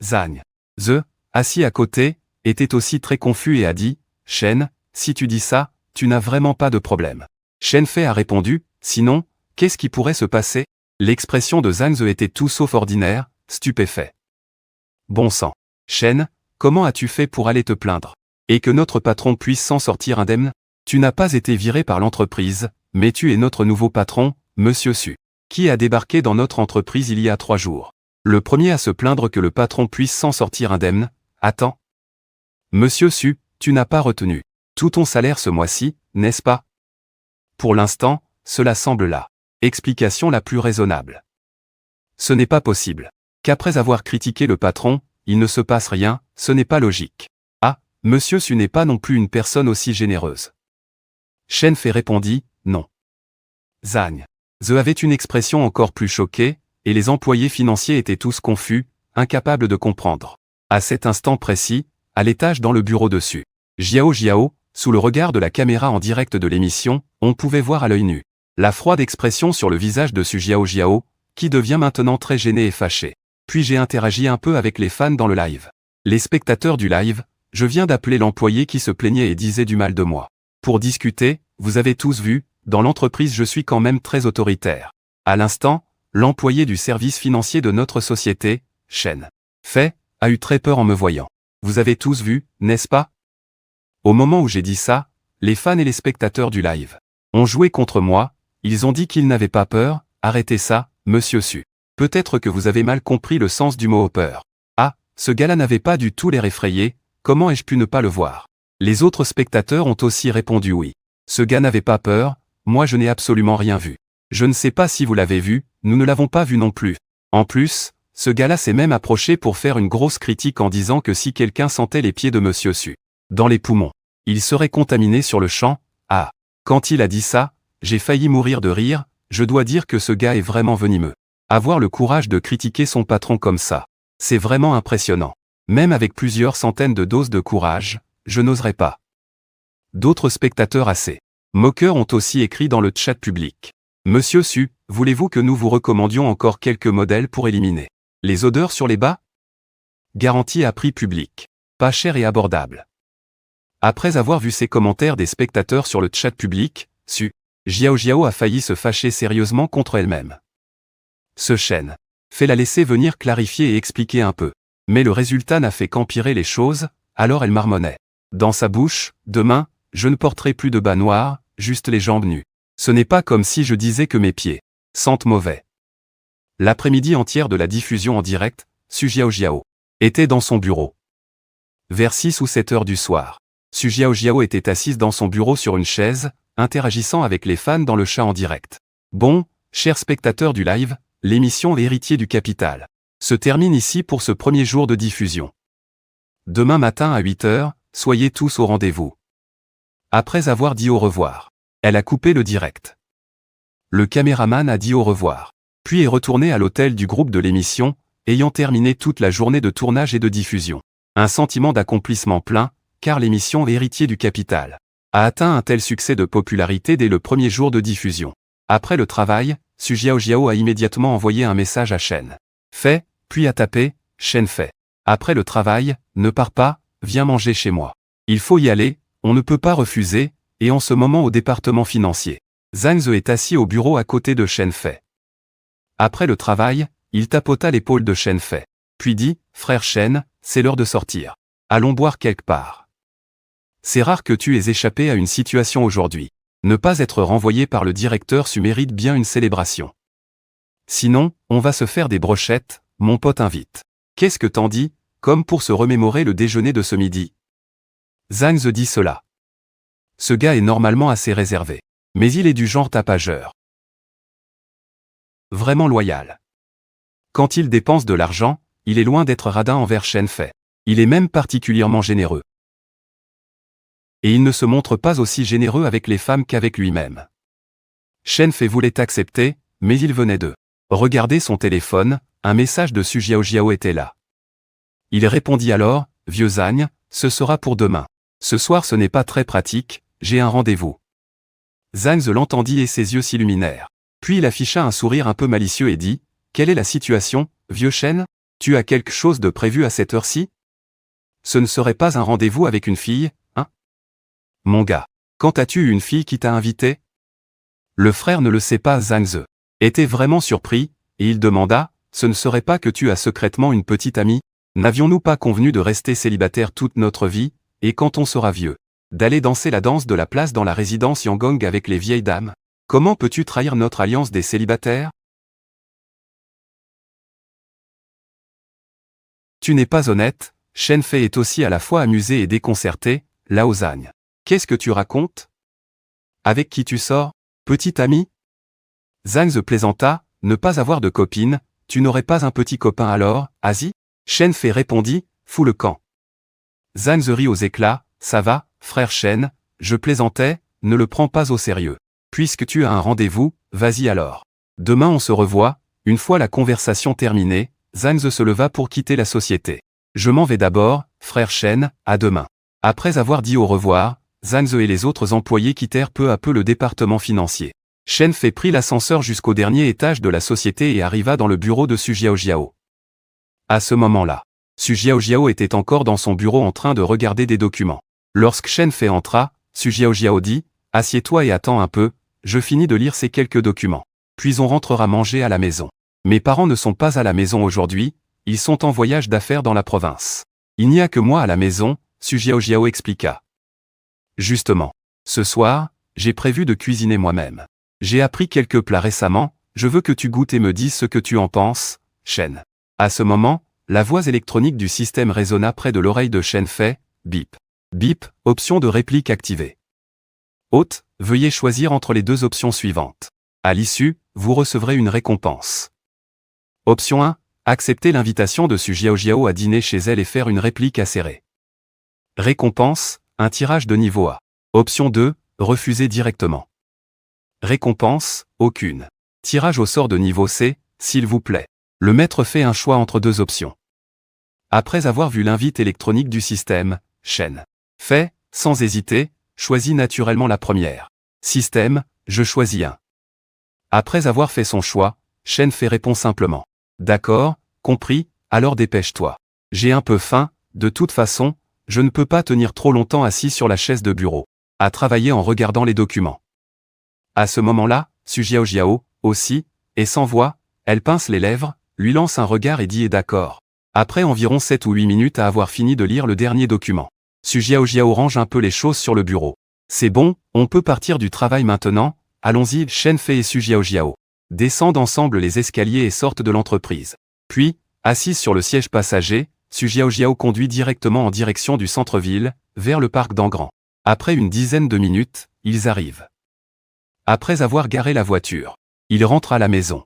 Zhang Ze, assis à côté, était aussi très confus et a dit « Shen, si tu dis ça, tu n'as vraiment pas de problème. » Shen Fei a répondu « Sinon, qu'est-ce qui pourrait se passer ?» L'expression de Zhang Ze était tout sauf ordinaire, stupéfait. « Bon sang. Shen, comment as-tu fait pour aller te plaindre? Et que notre patron puisse s'en sortir indemne? Tu n'as pas été viré par l'entreprise, mais tu es notre nouveau patron, Monsieur Su, qui a débarqué dans notre entreprise il y a 3 jours. Le premier à se plaindre que le patron puisse s'en sortir indemne. Attends. Monsieur Su, tu n'as pas retenu tout ton salaire ce mois-ci, n'est-ce pas? Pour l'instant, cela semble la explication la plus raisonnable. Ce n'est pas possible. Qu'après avoir critiqué le patron, il ne se passe rien, ce n'est pas logique. Ah, Monsieur Su n'est pas non plus une personne aussi généreuse. Shen Fei répondit, non. Zhang Ze avait une expression encore plus choquée, et les employés financiers étaient tous confus, incapables de comprendre. À cet instant précis, à l'étage dans le bureau dessus, Jiao, sous le regard de la caméra en direct de l'émission, on pouvait voir à l'œil nu la froide expression sur le visage de Su Jiao, qui devient maintenant très gêné et fâché. Puis j'ai interagi un peu avec les fans dans le live. Les spectateurs du live, je viens d'appeler l'employé qui se plaignait et disait du mal de moi. Pour discuter, vous avez tous vu, dans l'entreprise je suis quand même très autoritaire. À l'instant, l'employé du service financier de notre société, Shen Fei, a eu très peur en me voyant. Vous avez tous vu, n'est-ce pas? Au moment où j'ai dit ça, les fans et les spectateurs du live ont joué contre moi, ils ont dit qu'ils n'avaient pas peur, arrêtez ça, Monsieur Su. Peut-être que vous avez mal compris le sens du mot peur. Ah, ce gars-là n'avait pas du tout l'air effrayé, comment ai-je pu ne pas le voir? Les autres spectateurs ont aussi répondu oui. Ce gars n'avait pas peur, moi je n'ai absolument rien vu. Je ne sais pas si vous l'avez vu, nous ne l'avons pas vu non plus. En plus, ce gars-là s'est même approché pour faire une grosse critique en disant que si quelqu'un sentait les pieds de Monsieur Su dans les poumons, il serait contaminé sur le champ. Ah, quand il a dit ça, j'ai failli mourir de rire, je dois dire que ce gars est vraiment venimeux. Avoir le courage de critiquer son patron comme ça, c'est vraiment impressionnant. Même avec plusieurs centaines de doses de courage, je n'oserais pas. D'autres spectateurs assez moqueurs ont aussi écrit dans le chat public. Monsieur Su, voulez-vous que nous vous recommandions encore quelques modèles pour éliminer les odeurs sur les bas? Garantie à prix public. Pas cher et abordable. Après avoir vu ces commentaires des spectateurs sur le chat public, Su Jiao a failli se fâcher sérieusement contre elle-même. Ce Shen Fei la laisser venir clarifier et expliquer un peu. Mais le résultat n'a fait qu'empirer les choses, alors elle marmonnait. Dans sa bouche, demain, je ne porterai plus de bas noirs, juste les jambes nues. Ce n'est pas comme si je disais que mes pieds sentent mauvais. L'après-midi entière de la diffusion en direct, Su Jiao était dans son bureau. Vers 6 ou 7 heures du soir, Su Jiao était assise dans son bureau sur une chaise, interagissant avec les fans dans le chat en direct. Bon, chers spectateurs du live, l'émission L'héritier du capital se termine ici pour ce premier jour de diffusion. Demain matin à 8 heures, soyez tous au rendez-vous. Après avoir dit au revoir, elle a coupé le direct. Le caméraman a dit au revoir, puis est retourné à l'hôtel du groupe de l'émission, ayant terminé toute la journée de tournage et de diffusion. Un sentiment d'accomplissement plein, car l'émission L'héritier du capital a atteint un tel succès de popularité dès le premier jour de diffusion. Après le travail, Su Jiao a immédiatement envoyé un message à Shen Fei, puis a tapé « Shen Fei. Après le travail, ne pars pas, viens manger chez moi. Il faut y aller, on ne peut pas refuser, et en ce moment au département financier. » Zhang Ze est assis au bureau à côté de Shen Fei. Après le travail, il tapota l'épaule de Shen Fei, puis dit « Frère Shen, c'est l'heure de sortir. Allons boire quelque part. » C'est rare que tu aies échappé à une situation aujourd'hui. Ne pas être renvoyé par le directeur Su mérite bien une célébration. Sinon, on va se faire des brochettes, mon pote invite. Qu'est-ce que t'en dis, comme pour se remémorer le déjeuner de ce midi? Zhang Ze dit cela. Ce gars est normalement assez réservé, mais il est du genre tapageur. Vraiment loyal. Quand il dépense de l'argent, il est loin d'être radin envers Shen Fei. Il est même particulièrement généreux. Et il ne se montre pas aussi généreux avec les femmes qu'avec lui-même. Shen Fei voulait accepter, mais il venait de regarder son téléphone, un message de Su Jiaojiao était là. Il répondit alors, « Vieux Zagne, ce sera pour demain. Ce soir ce n'est pas très pratique, j'ai un rendez-vous. » Zhang l'entendit et ses yeux s'illuminèrent. Puis il afficha un sourire un peu malicieux et dit, « Quelle est la situation, vieux Shen? Tu as quelque chose de prévu à cette heure-ci? Ce ne serait pas un rendez-vous avec une fille, hein? Mon gars, quand as-tu eu une fille qui t'a invité? » Le frère ne le sait pas. Zhang était vraiment surpris, et il demanda, « Ce ne serait pas que tu as secrètement une petite amie? N'avions-nous pas convenu de rester célibataire toute notre vie, et quand on sera vieux, d'aller danser la danse de la place dans la résidence Yanggong avec les vieilles dames? Comment peux-tu trahir notre alliance des célibataires? Tu n'es pas honnête. » Shen Fei est aussi à la fois amusé et déconcerté. Lao Zhang. Qu'est-ce que tu racontes? Avec qui tu sors? Petit ami? Zhang plaisanta, ne pas avoir de copine, tu n'aurais pas un petit copain alors, Asie? Shen Fei répondit, fous le camp. Zhang rit aux éclats, ça va, frère Shen, je plaisantais, ne le prends pas au sérieux. Puisque tu as un rendez-vous, vas-y alors. Demain on se revoit. Une fois la conversation terminée, Zhang se leva pour quitter la société. Je m'en vais d'abord, frère Shen, à demain. Après avoir dit au revoir, Zhang et les autres employés quittèrent peu à peu le département financier. Shen Fei prit l'ascenseur jusqu'au dernier étage de la société et arriva dans le bureau de Su Jiaojiao. À ce moment-là, Su Jiaojiao était encore dans son bureau en train de regarder des documents. Lorsque Shen Fei entra, Su Jiaojiao dit, « Assieds-toi et attends un peu, je finis de lire ces quelques documents. Puis on rentrera manger à la maison. Mes parents ne sont pas à la maison aujourd'hui, ils sont en voyage d'affaires dans la province. Il n'y a que moi à la maison, » Su Jiaojiao expliqua. Justement, ce soir, j'ai prévu de cuisiner moi-même. J'ai appris quelques plats récemment, je veux que tu goûtes et me dises ce que tu en penses, Shen. À ce moment, la voix électronique du système résonna près de l'oreille de Shen Fei, bip. Bip, option de réplique activée. Hôte, veuillez choisir entre les deux options suivantes. À l'issue, vous recevrez une récompense. Option 1, accepter l'invitation de Su Jiaojiao à dîner chez elle et faire une réplique acérée. Récompense, un tirage de niveau A. Option 2, refuser directement. Récompense, aucune. Tirage au sort de niveau C, s'il vous plaît. Le maître fait un choix entre deux options. Après avoir vu l'invite électronique du système, Shen Fei, sans hésiter, choisit naturellement la première. Système, je choisis un. Après avoir fait son choix, Shen Fei répond simplement. D'accord, compris, alors dépêche-toi. J'ai un peu faim, de toute façon, je ne peux pas tenir trop longtemps assis sur la chaise de bureau, à travailler en regardant les documents. À ce moment-là, Su Jiaojiao, aussi, et sans voix, elle pince les lèvres, lui lance un regard et dit est d'accord. Après environ 7 ou 8 minutes à avoir fini de lire le dernier document, Su Jiaojiao range un peu les choses sur le bureau. C'est bon, on peut partir du travail maintenant, allons-y. Shen Fei et Su Jiaojiao descendent ensemble les escaliers et sortent de l'entreprise. Puis, assise sur le siège passager, Su Jiaojiao conduit directement en direction du centre-ville, vers le parc d'Angrand. Après une dizaine de minutes, ils arrivent. Après avoir garé la voiture, il rentre à la maison.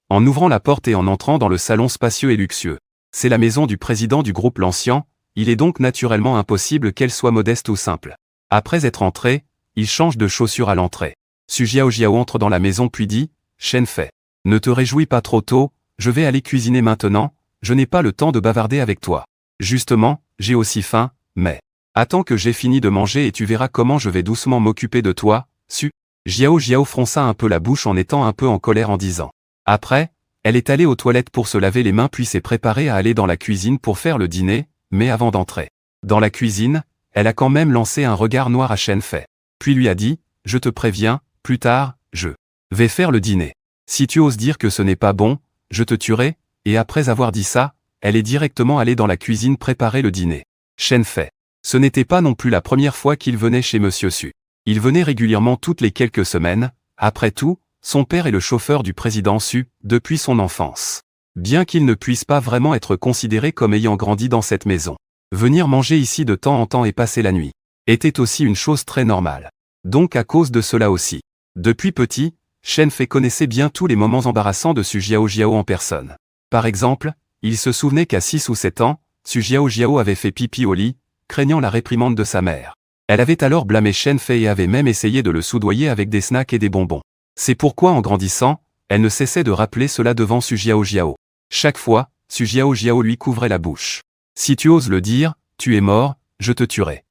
En ouvrant la porte et en entrant dans le salon spacieux et luxueux, c'est la maison du président du groupe Lancian, il est donc naturellement impossible qu'elle soit modeste ou simple. Après être entré, il change de chaussures à l'entrée. Su Jiaojiao entre dans la maison puis dit, Shen Fei, ne te réjouis pas trop tôt, je vais aller cuisiner maintenant, je n'ai pas le temps de bavarder avec toi. Justement, j'ai aussi faim, mais attends que j'ai fini de manger et tu verras comment je vais doucement m'occuper de toi. Su Jiaojiao fronça un peu la bouche en étant un peu en colère en disant. Après, elle est allée aux toilettes pour se laver les mains puis s'est préparée à aller dans la cuisine pour faire le dîner, mais avant d'entrer dans la cuisine, elle a quand même lancé un regard noir à Shen Fei. Puis lui a dit, je te préviens, plus tard, je vais faire le dîner. Si tu oses dire que ce n'est pas bon, je te tuerai, et après avoir dit ça, elle est directement allée dans la cuisine préparer le dîner. Shen Fei. Ce n'était pas non plus la première fois qu'il venait chez Monsieur Su. Il venait régulièrement toutes les quelques semaines, après tout, son père est le chauffeur du président Su, depuis son enfance. Bien qu'il ne puisse pas vraiment être considéré comme ayant grandi dans cette maison, venir manger ici de temps en temps et passer la nuit, était aussi une chose très normale. Donc à cause de cela aussi. Depuis petit, Shen Fei connaissait bien tous les moments embarrassants de Su Jiaojiao en personne. Par exemple, il se souvenait qu'à 6 ou 7 ans, Su Jiao avait fait pipi au lit, craignant la réprimande de sa mère. Elle avait alors blâmé Shen Fei et avait même essayé de le soudoyer avec des snacks et des bonbons. C'est pourquoi en grandissant, elle ne cessait de rappeler cela devant Su Jiao. Chaque fois, Su Jiao lui couvrait la bouche. Si tu oses le dire, tu es mort, je te tuerai.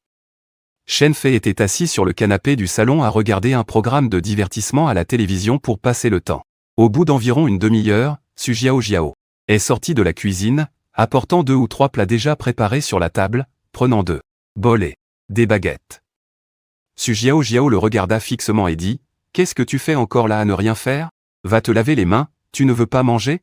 Shen Fei était assis sur le canapé du salon à regarder un programme de divertissement à la télévision pour passer le temps. Au bout d'environ une demi-heure, Su Jiao est sorti de la cuisine, apportant 2 ou 3 plats déjà préparés sur la table, prenant 2 bols et des baguettes. Su Jiao le regarda fixement et dit, « Qu'est-ce que tu fais encore là à ne rien faire? Va te laver les mains, tu ne veux pas manger ?»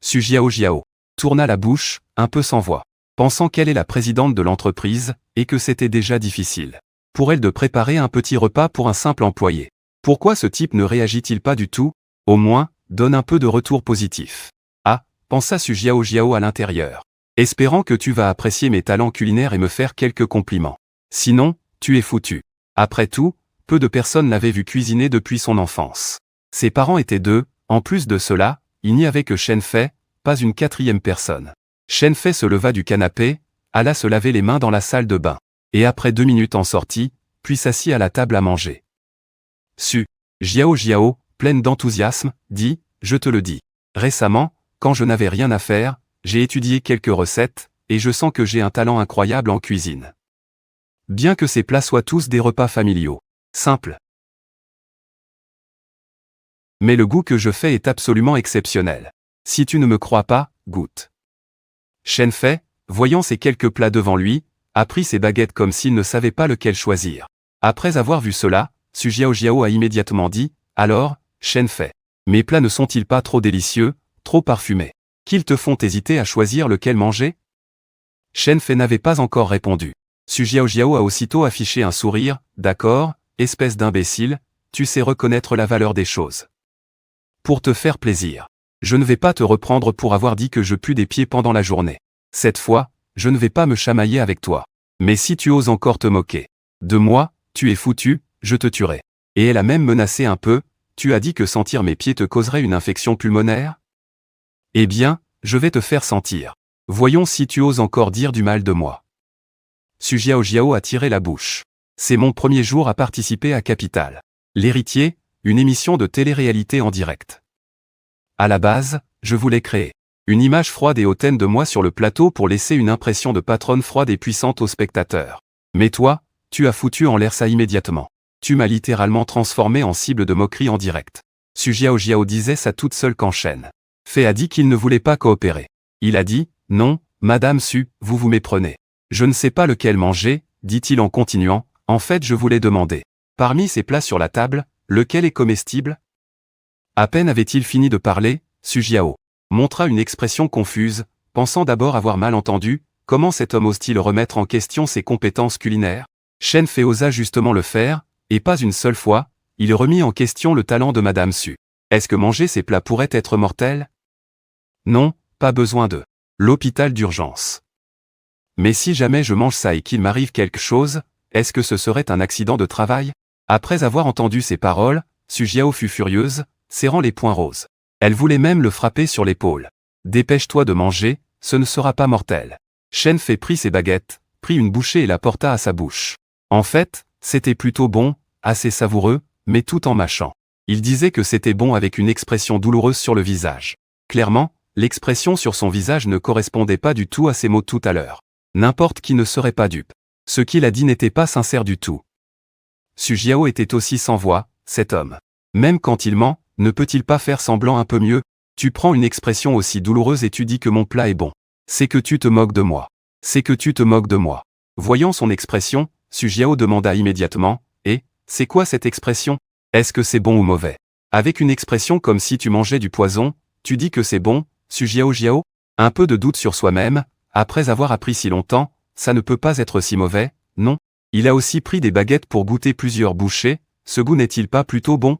Su Jiao tourna la bouche, un peu sans voix, pensant qu'elle est la présidente de l'entreprise, et que c'était déjà difficile pour elle de préparer un petit repas pour un simple employé. Pourquoi ce type ne réagit-il pas du tout? Au moins, donne un peu de retour positif. Ah, pensa Su Jiao à l'intérieur. Espérant que tu vas apprécier mes talents culinaires et me faire quelques compliments. Sinon, tu es foutu. Après tout, peu de personnes l'avaient vu cuisiner depuis son enfance. Ses parents étaient 2, en plus de cela, il n'y avait que Shen Fei, pas une 4e personne. Shen Fei se leva du canapé, alla se laver les mains dans la salle de bain, et après 2 minutes en sortit, puis s'assit à la table à manger. Su Jiao, pleine d'enthousiasme, dit, « Je te le dis. Récemment, quand je n'avais rien à faire, j'ai étudié quelques recettes, et je sens que j'ai un talent incroyable en cuisine. Bien que ces plats soient tous des repas familiaux, simples. Mais le goût que je fais est absolument exceptionnel. Si tu ne me crois pas, goûte. » Shen Fei, voyant ces quelques plats devant lui, a pris ses baguettes comme s'il ne savait pas lequel choisir. Après avoir vu cela, Su Jiao a immédiatement dit, « Alors, Shen Fei, mes plats ne sont-ils pas trop délicieux, trop parfumés, qu'ils te font hésiter à choisir lequel manger ?» Shen Fei n'avait pas encore répondu. Su Jiao a aussitôt affiché un sourire, « D'accord, espèce d'imbécile, tu sais reconnaître la valeur des choses. Pour te faire plaisir, je ne vais pas te reprendre pour avoir dit que je pue des pieds pendant la journée. Cette fois, je ne vais pas me chamailler avec toi. Mais si tu oses encore te moquer de moi, tu es foutu, je te tuerai. » Et elle a même menacé un peu, « Tu as dit que sentir mes pieds te causerait une infection pulmonaire? Eh bien, je vais te faire sentir. Voyons si tu oses encore dire du mal de moi. » Su Jiao a tiré la bouche. C'est mon premier jour à participer à Capital. L'héritier, une émission de télé-réalité en direct. À la base, je voulais créer une image froide et hautaine de moi sur le plateau pour laisser une impression de patronne froide et puissante aux spectateurs. Mais toi, tu as foutu en l'air ça immédiatement. Tu m'as littéralement transformé en cible de moquerie en direct. Su Jiao disait ça toute seule quand Shen Fei a dit qu'il ne voulait pas coopérer. Il a dit, « Non, Madame Su, vous vous méprenez. Je ne sais pas lequel manger, dit-il en continuant, en fait je voulais demander. Parmi ces plats sur la table, lequel est comestible? » À peine avait-il fini de parler, Su Jiao montra une expression confuse, pensant d'abord avoir mal entendu, comment cet homme ose-t-il remettre en question ses compétences culinaires? Shen Fei osa justement le faire, et pas une seule fois, il remit en question le talent de Madame Su. Est-ce que manger ces plats pourrait être mortel? Non, pas besoin de l'hôpital d'urgence. Mais si jamais je mange ça et qu'il m'arrive quelque chose, est-ce que ce serait un accident de travail? Après avoir entendu ces paroles, Su Jiao fut furieuse, serrant les poings roses. Elle voulait même le frapper sur l'épaule. « Dépêche-toi de manger, ce ne sera pas mortel. » Shen Fei prit ses baguettes, prit une bouchée et la porta à sa bouche. En fait, c'était plutôt bon, assez savoureux, mais tout en mâchant. Il disait que c'était bon avec une expression douloureuse sur le visage. Clairement, l'expression sur son visage ne correspondait pas du tout à ses mots tout à l'heure. N'importe qui ne serait pas dupe. Ce qu'il a dit n'était pas sincère du tout. Su Jiao était aussi sans voix, cet homme. Même quand il ment, ne peut-il pas faire semblant un peu mieux? Tu prends une expression aussi douloureuse et tu dis que mon plat est bon. C'est que tu te moques de moi. C'est que tu te moques de moi. Voyant son expression, Su Jiao demanda immédiatement, « Et, c'est quoi cette expression? Est-ce que c'est bon ou mauvais? » Avec une expression comme si tu mangeais du poison, tu dis que c'est bon, Su Jiao? Un peu de doute sur soi-même, après avoir appris si longtemps, ça ne peut pas être si mauvais, non? Il a aussi pris des baguettes pour goûter plusieurs bouchées, ce goût n'est-il pas plutôt bon?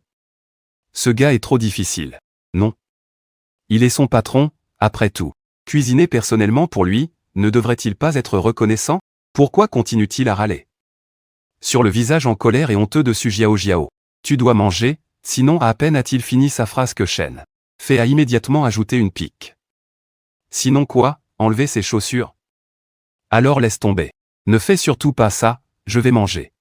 Ce gars est trop difficile. Non. Il est son patron, après tout. Cuisiner personnellement pour lui, ne devrait-il pas être reconnaissant? Pourquoi continue-t-il à râler? Sur le visage en colère et honteux de Su Jiao. Tu dois manger, sinon à peine a-t-il fini sa phrase que Shen Fei a immédiatement ajouté une pique. Sinon quoi, enlever ses chaussures? Alors laisse tomber. Ne fais surtout pas ça, je vais manger.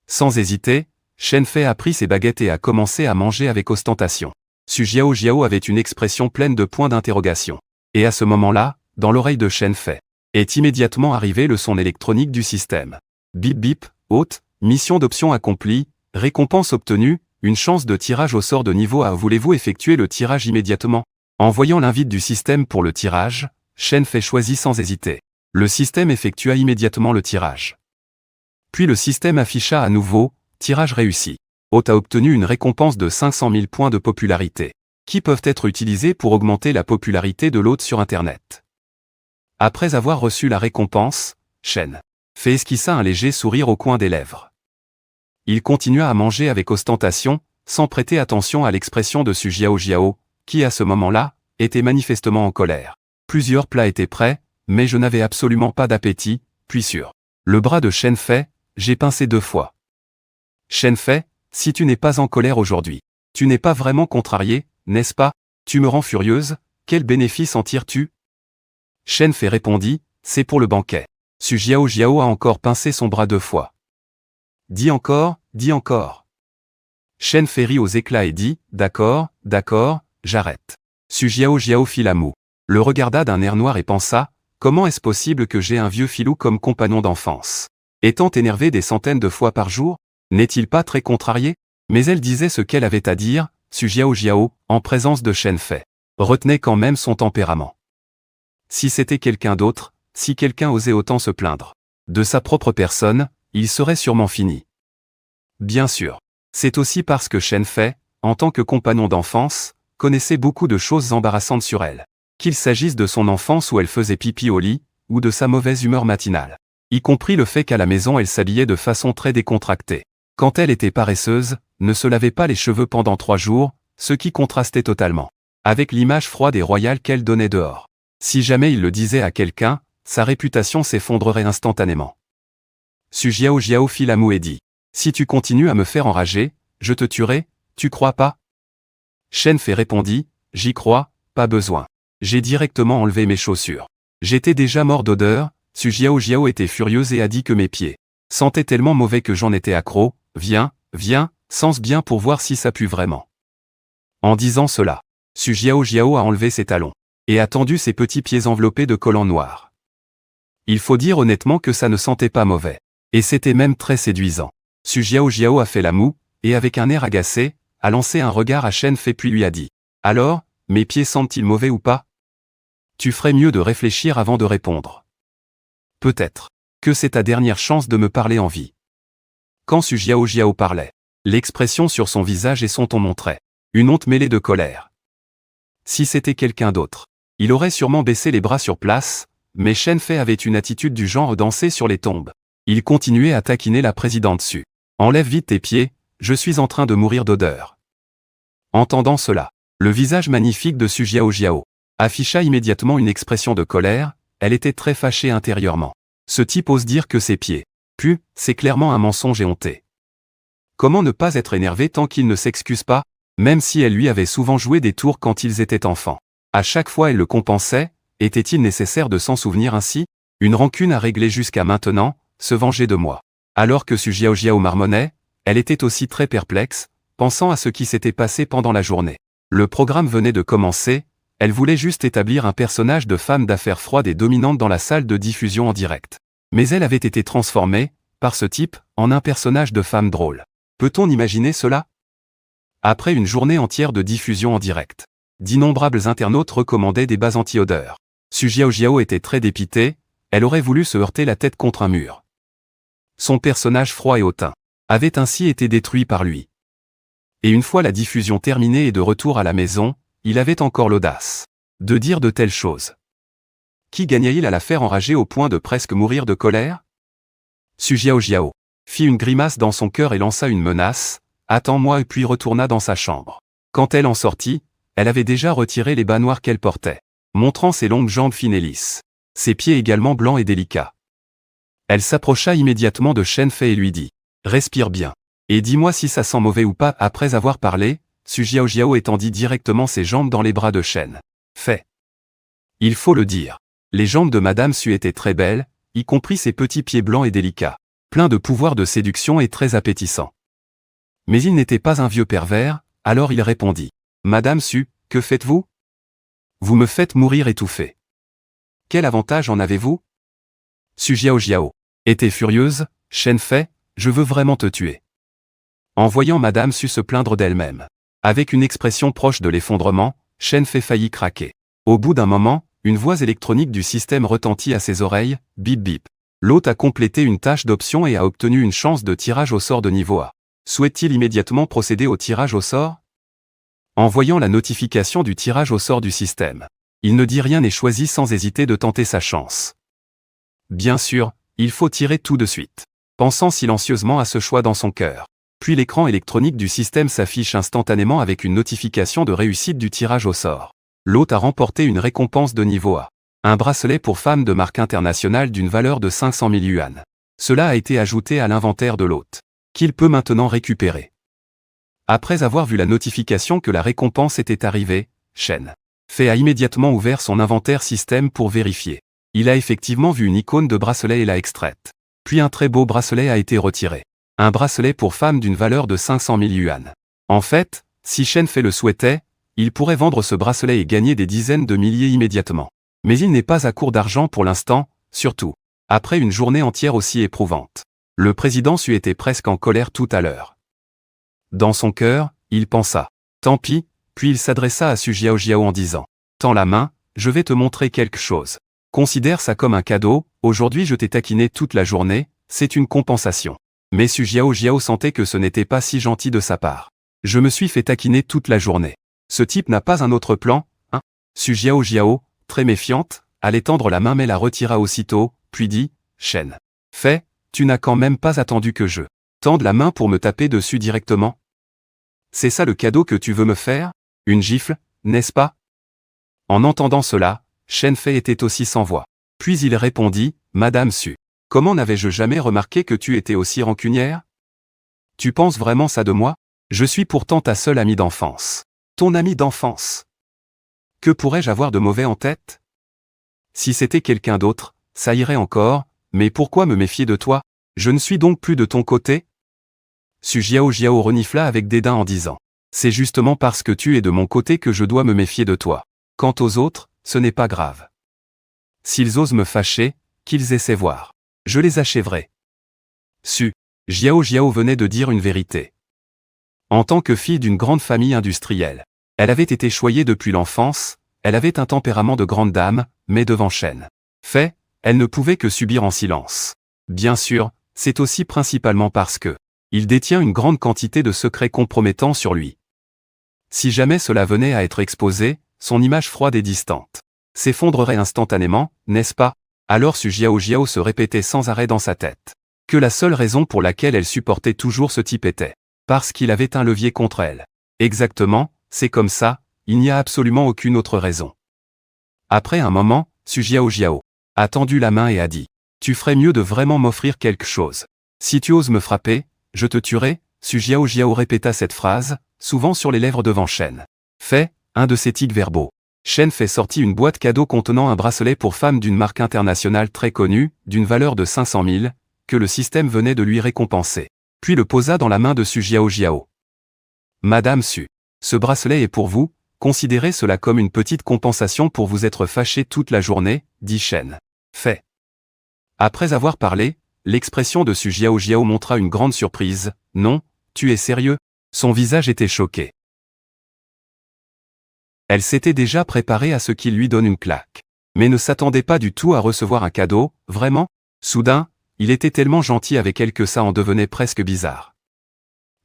Sans hésiter, Shen Fei a pris ses baguettes et a commencé à manger avec ostentation. Su Jiao avait une expression pleine de points d'interrogation. Et à ce moment-là, dans l'oreille de Shen Fei, est immédiatement arrivé le son électronique du système. Bip bip, hôte, mission d'option accomplie, récompense obtenue, une chance de tirage au sort de niveau A. Voulez-vous effectuer le tirage immédiatement? En voyant l'invite du système pour le tirage, Shen Fei choisit sans hésiter. Le système effectua immédiatement le tirage. Puis le système afficha à nouveau, tirage réussi. Hôte a obtenu une récompense de 500 000 points de popularité, qui peuvent être utilisés pour augmenter la popularité de l'hôte sur Internet. Après avoir reçu la récompense, Shen Fei esquissa un léger sourire au coin des lèvres. Il continua à manger avec ostentation, sans prêter attention à l'expression de Su Jiao, qui à ce moment-là, était manifestement en colère. Plusieurs plats étaient prêts, mais je n'avais absolument pas d'appétit, puis sur le bras de Shen Fei, j'ai pincé 2 fois. Shen Fei, si tu n'es pas en colère aujourd'hui, tu n'es pas vraiment contrarié, n'est-ce pas? Tu me rends furieuse, quel bénéfice en tires-tu? Shen Fei répondit, c'est pour le banquet. Su Jiao a encore pincé son bras 2 fois. Dis encore, dis encore. Shen Fei rit aux éclats et dit, d'accord, j'arrête. Su Jiao fit la moue, le regarda d'un air noir et pensa, comment est-ce possible que j'ai un vieux filou comme compagnon d'enfance? Étant énervé des centaines de fois par jour, n'est-il pas très contrarié? Mais elle disait ce qu'elle avait à dire, Su Jiao, en présence de Shen Fei, retenait quand même son tempérament. Si c'était quelqu'un d'autre, si quelqu'un osait autant se plaindre de sa propre personne, il serait sûrement fini. Bien sûr. C'est aussi parce que Shen Fei, en tant que compagnon d'enfance, connaissait beaucoup de choses embarrassantes sur elle. Qu'il s'agisse de son enfance où elle faisait pipi au lit, ou de sa mauvaise humeur matinale. Y compris le fait qu'à la maison elle s'habillait de façon très décontractée. Quand elle était paresseuse, ne se lavait pas les cheveux pendant 3 jours, ce qui contrastait totalement avec l'image froide et royale qu'elle donnait dehors. Si jamais il le disait à quelqu'un, sa réputation s'effondrerait instantanément. Su Jiao fit la moue et dit, si tu continues à me faire enrager, je te tuerai, tu crois pas? Shen Fei répondit, j'y crois, pas besoin. J'ai directement enlevé mes chaussures. J'étais déjà mort d'odeur. Su Jiao était furieuse et a dit que mes pieds sentaient tellement mauvais que j'en étais accro. Viens, sens bien pour voir si ça pue vraiment. En disant cela, Su Jiao a enlevé ses talons et a tendu ses petits pieds enveloppés de collants noirs. Il faut dire honnêtement que ça ne sentait pas mauvais. Et c'était même très séduisant. Su Jiao a fait la moue, et avec un air agacé, a lancé un regard à Shen Fei puis lui a dit, alors, mes pieds sentent-ils mauvais ou pas? Tu ferais mieux de réfléchir avant de répondre. Peut-être que c'est ta dernière chance de me parler en vie. Quand Su Jiao parlait, l'expression sur son visage et son ton montraient une honte mêlée de colère. Si c'était quelqu'un d'autre, il aurait sûrement baissé les bras sur place, mais Shen Fei avait une attitude du genre danser sur les tombes. Il continuait à taquiner la présidente Su. Enlève vite tes pieds, je suis en train de mourir d'odeur. Entendant cela, le visage magnifique de Su Jiao afficha immédiatement une expression de colère, elle était très fâchée intérieurement. Ce type ose dire que ses pieds puent, c'est clairement un mensonge éhonté. Comment ne pas être énervé tant qu'il ne s'excuse pas, même si elle lui avait souvent joué des tours quand ils étaient enfants. À chaque fois elle le compensait, était-il nécessaire de s'en souvenir ainsi? Une rancune à régler jusqu'à maintenant, se venger de moi. Alors que Su Jiao marmonnait, elle était aussi très perplexe, pensant à ce qui s'était passé pendant la journée. Le programme venait de commencer, elle voulait juste établir un personnage de femme d'affaires froide et dominante dans la salle de diffusion en direct. Mais elle avait été transformée, par ce type, en un personnage de femme drôle. Peut-on imaginer cela? Après une journée entière de diffusion en direct, d'innombrables internautes recommandaient des bases anti-odeur. Su Jiao était très dépitée, elle aurait voulu se heurter la tête contre un mur. Son personnage froid et hautain avait ainsi été détruit par lui. Et une fois la diffusion terminée et de retour à la maison, il avait encore l'audace de dire de telles choses. Qui gagnait-il à la faire enrager au point de presque mourir de colère? Su Jiao fit une grimace dans son cœur et lança une menace, « Attends-moi » et puis retourna dans sa chambre. Quand elle en sortit, elle avait déjà retiré les bas noirs qu'elle portait, montrant ses longues jambes fines et lisses, ses pieds également blancs et délicats. Elle s'approcha immédiatement de Shen Fei et lui dit, « Respire bien, et dis-moi si ça sent mauvais ou pas. » Après avoir parlé, Su Jiao étendit directement ses jambes dans les bras de Shen Fei. Il faut le dire, les jambes de Madame Su étaient très belles, y compris ses petits pieds blancs et délicats, plein de pouvoir de séduction et très appétissant. Mais il n'était pas un vieux pervers, alors il répondit. « Madame Su, que faites-vous? Vous me faites mourir étouffé. Quel avantage en avez-vous? » Su Jiao était furieuse. Shen Fei, je veux vraiment te tuer. En voyant Madame Su se plaindre d'elle-même, avec une expression proche de l'effondrement, Shen Fei faillit craquer. Au bout d'un moment, une voix électronique du système retentit à ses oreilles, bip bip. L'hôte a complété une tâche d'option et a obtenu une chance de tirage au sort de niveau A. Souhaite-t-il immédiatement procéder au tirage au sort? En voyant la notification du tirage au sort du système, il ne dit rien et choisit sans hésiter de tenter sa chance. Bien sûr, il faut tirer tout de suite. Pensant silencieusement à ce choix dans son cœur. Puis l'écran électronique du système s'affiche instantanément avec une notification de réussite du tirage au sort. L'hôte a remporté une récompense de niveau A. Un bracelet pour femme de marque internationale d'une valeur de 500 000 yuan. Cela a été ajouté à l'inventaire de l'hôte, qu'il peut maintenant récupérer. Après avoir vu la notification que la récompense était arrivée, Shen Fei a immédiatement ouvert son inventaire système pour vérifier. Il a effectivement vu une icône de bracelet et l'a extraite. Puis un très beau bracelet a été retiré. Un bracelet pour femme d'une valeur de 500 000 yuan. En fait, si Shen Fei le souhaitait, il pourrait vendre ce bracelet et gagner des dizaines de milliers immédiatement. Mais il n'est pas à court d'argent pour l'instant, surtout après une journée entière aussi éprouvante. Le président Su était presque en colère tout à l'heure. Dans son cœur, il pensa. Tant pis, puis il s'adressa à Su Jiao en disant. Tends la main, je vais te montrer quelque chose. Considère ça comme un cadeau, aujourd'hui je t'ai taquiné toute la journée, c'est une compensation. Mais Su Jiao sentait que ce n'était pas si gentil de sa part. Je me suis fait taquiner toute la journée. Ce type n'a pas un autre plan, hein? Su Jiao, très méfiante, allait tendre la main mais la retira aussitôt, puis dit, Shen Fei, tu n'as quand même pas attendu que je tende la main pour me taper dessus directement? C'est ça le cadeau que tu veux me faire? Une gifle, n'est-ce pas? En entendant cela, Shen Fei était aussi sans voix. Puis il répondit, Madame Su, comment n'avais-je jamais remarqué que tu étais aussi rancunière? Tu penses vraiment ça de moi? Je suis pourtant ta seule amie d'enfance. Ton amie d'enfance. Que pourrais-je avoir de mauvais en tête? Si c'était quelqu'un d'autre, ça irait encore, mais pourquoi me méfier de toi? Je ne suis donc plus de ton côté? Su Jiao renifla avec dédain en disant. C'est justement parce que tu es de mon côté que je dois me méfier de toi. Quant aux autres, ce n'est pas grave. S'ils osent me fâcher, qu'ils essaient voir. Je les achèverai. Su Jiao venait de dire une vérité. En tant que fille d'une grande famille industrielle, elle avait été choyée depuis l'enfance, elle avait un tempérament de grande dame, mais devant Shen Fei, elle ne pouvait que subir en silence. Bien sûr, c'est aussi principalement parce que il détient une grande quantité de secrets compromettants sur lui. Si jamais cela venait à être exposé, son image froide et distante s'effondrerait instantanément, n'est-ce pas? Alors Su Jiao se répétait sans arrêt dans sa tête que la seule raison pour laquelle elle supportait toujours ce type était parce qu'il avait un levier contre elle. Exactement, c'est comme ça, il n'y a absolument aucune autre raison. Après un moment, Su Jiao a tendu la main et a dit « Tu ferais mieux de vraiment m'offrir quelque chose. Si tu oses me frapper, je te tuerai ». Su Jiao répéta cette phrase, souvent sur les lèvres devant Shen Fei, un de ses tics verbaux. Shen Fei sortit une boîte cadeau contenant un bracelet pour femme d'une marque internationale très connue, d'une valeur de 500 000, que le système venait de lui récompenser. Puis le posa dans la main de Su Jiao. Madame Su, ce bracelet est pour vous, considérez cela comme une petite compensation pour vous être fâché toute la journée, dit Shen Fei. Après avoir parlé, l'expression de Su Jiao montra une grande surprise. Non, tu es sérieux? Son visage était choqué. Elle s'était déjà préparée à ce qu'il lui donne une claque. Mais ne s'attendait pas du tout à recevoir un cadeau, vraiment? Soudain, il était tellement gentil avec elle que ça en devenait presque bizarre.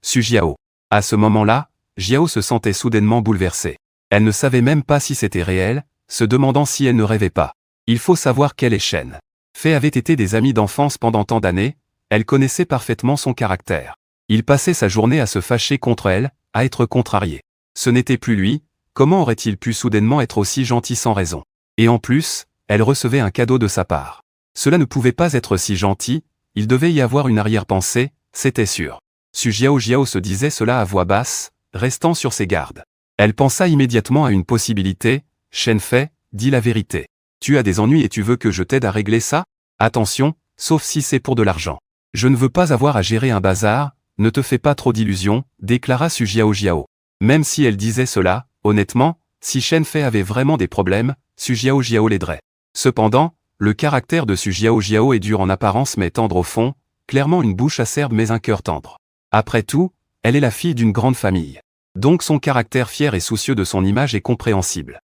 Su Jiao. À ce moment-là, Jiao se sentait soudainement bouleversée. Elle ne savait même pas si c'était réel, se demandant si elle ne rêvait pas. Il faut savoir qu'elle et Shen Fei avaient été des amis d'enfance pendant tant d'années, elle connaissait parfaitement son caractère. Il passait sa journée à se fâcher contre elle, à être contrarié. Ce n'était plus lui, comment aurait-il pu soudainement être aussi gentil sans raison? Et en plus, elle recevait un cadeau de sa part. Cela ne pouvait pas être si gentil, il devait y avoir une arrière-pensée, c'était sûr. Su Jiao se disait cela à voix basse, restant sur ses gardes. Elle pensa immédiatement à une possibilité. Shen Fei, dis la vérité. Tu as des ennuis et tu veux que je t'aide à régler ça? Attention, sauf si c'est pour de l'argent. Je ne veux pas avoir à gérer un bazar, ne te fais pas trop d'illusions, déclara Su Jiao. Même si elle disait cela, honnêtement, si Shen Fei avait vraiment des problèmes, Su Jiao l'aiderait. Cependant, le caractère de Su Jiao est dur en apparence mais tendre au fond, clairement une bouche acerbe mais un cœur tendre. Après tout, elle est la fille d'une grande famille. Donc son caractère fier et soucieux de son image est compréhensible.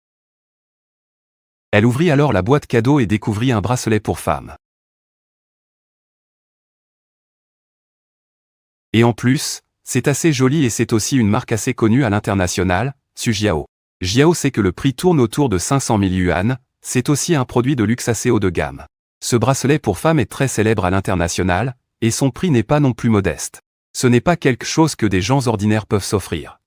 Elle ouvrit alors la boîte cadeau et découvrit un bracelet pour femme. Et en plus, c'est assez joli et c'est aussi une marque assez connue à l'international, Su Jiao. Jiao sait que le prix tourne autour de 500 000 yuan, c'est aussi un produit de luxe assez haut de gamme. Ce bracelet pour femme est très célèbre à l'international, et son prix n'est pas non plus modeste. Ce n'est pas quelque chose que des gens ordinaires peuvent s'offrir.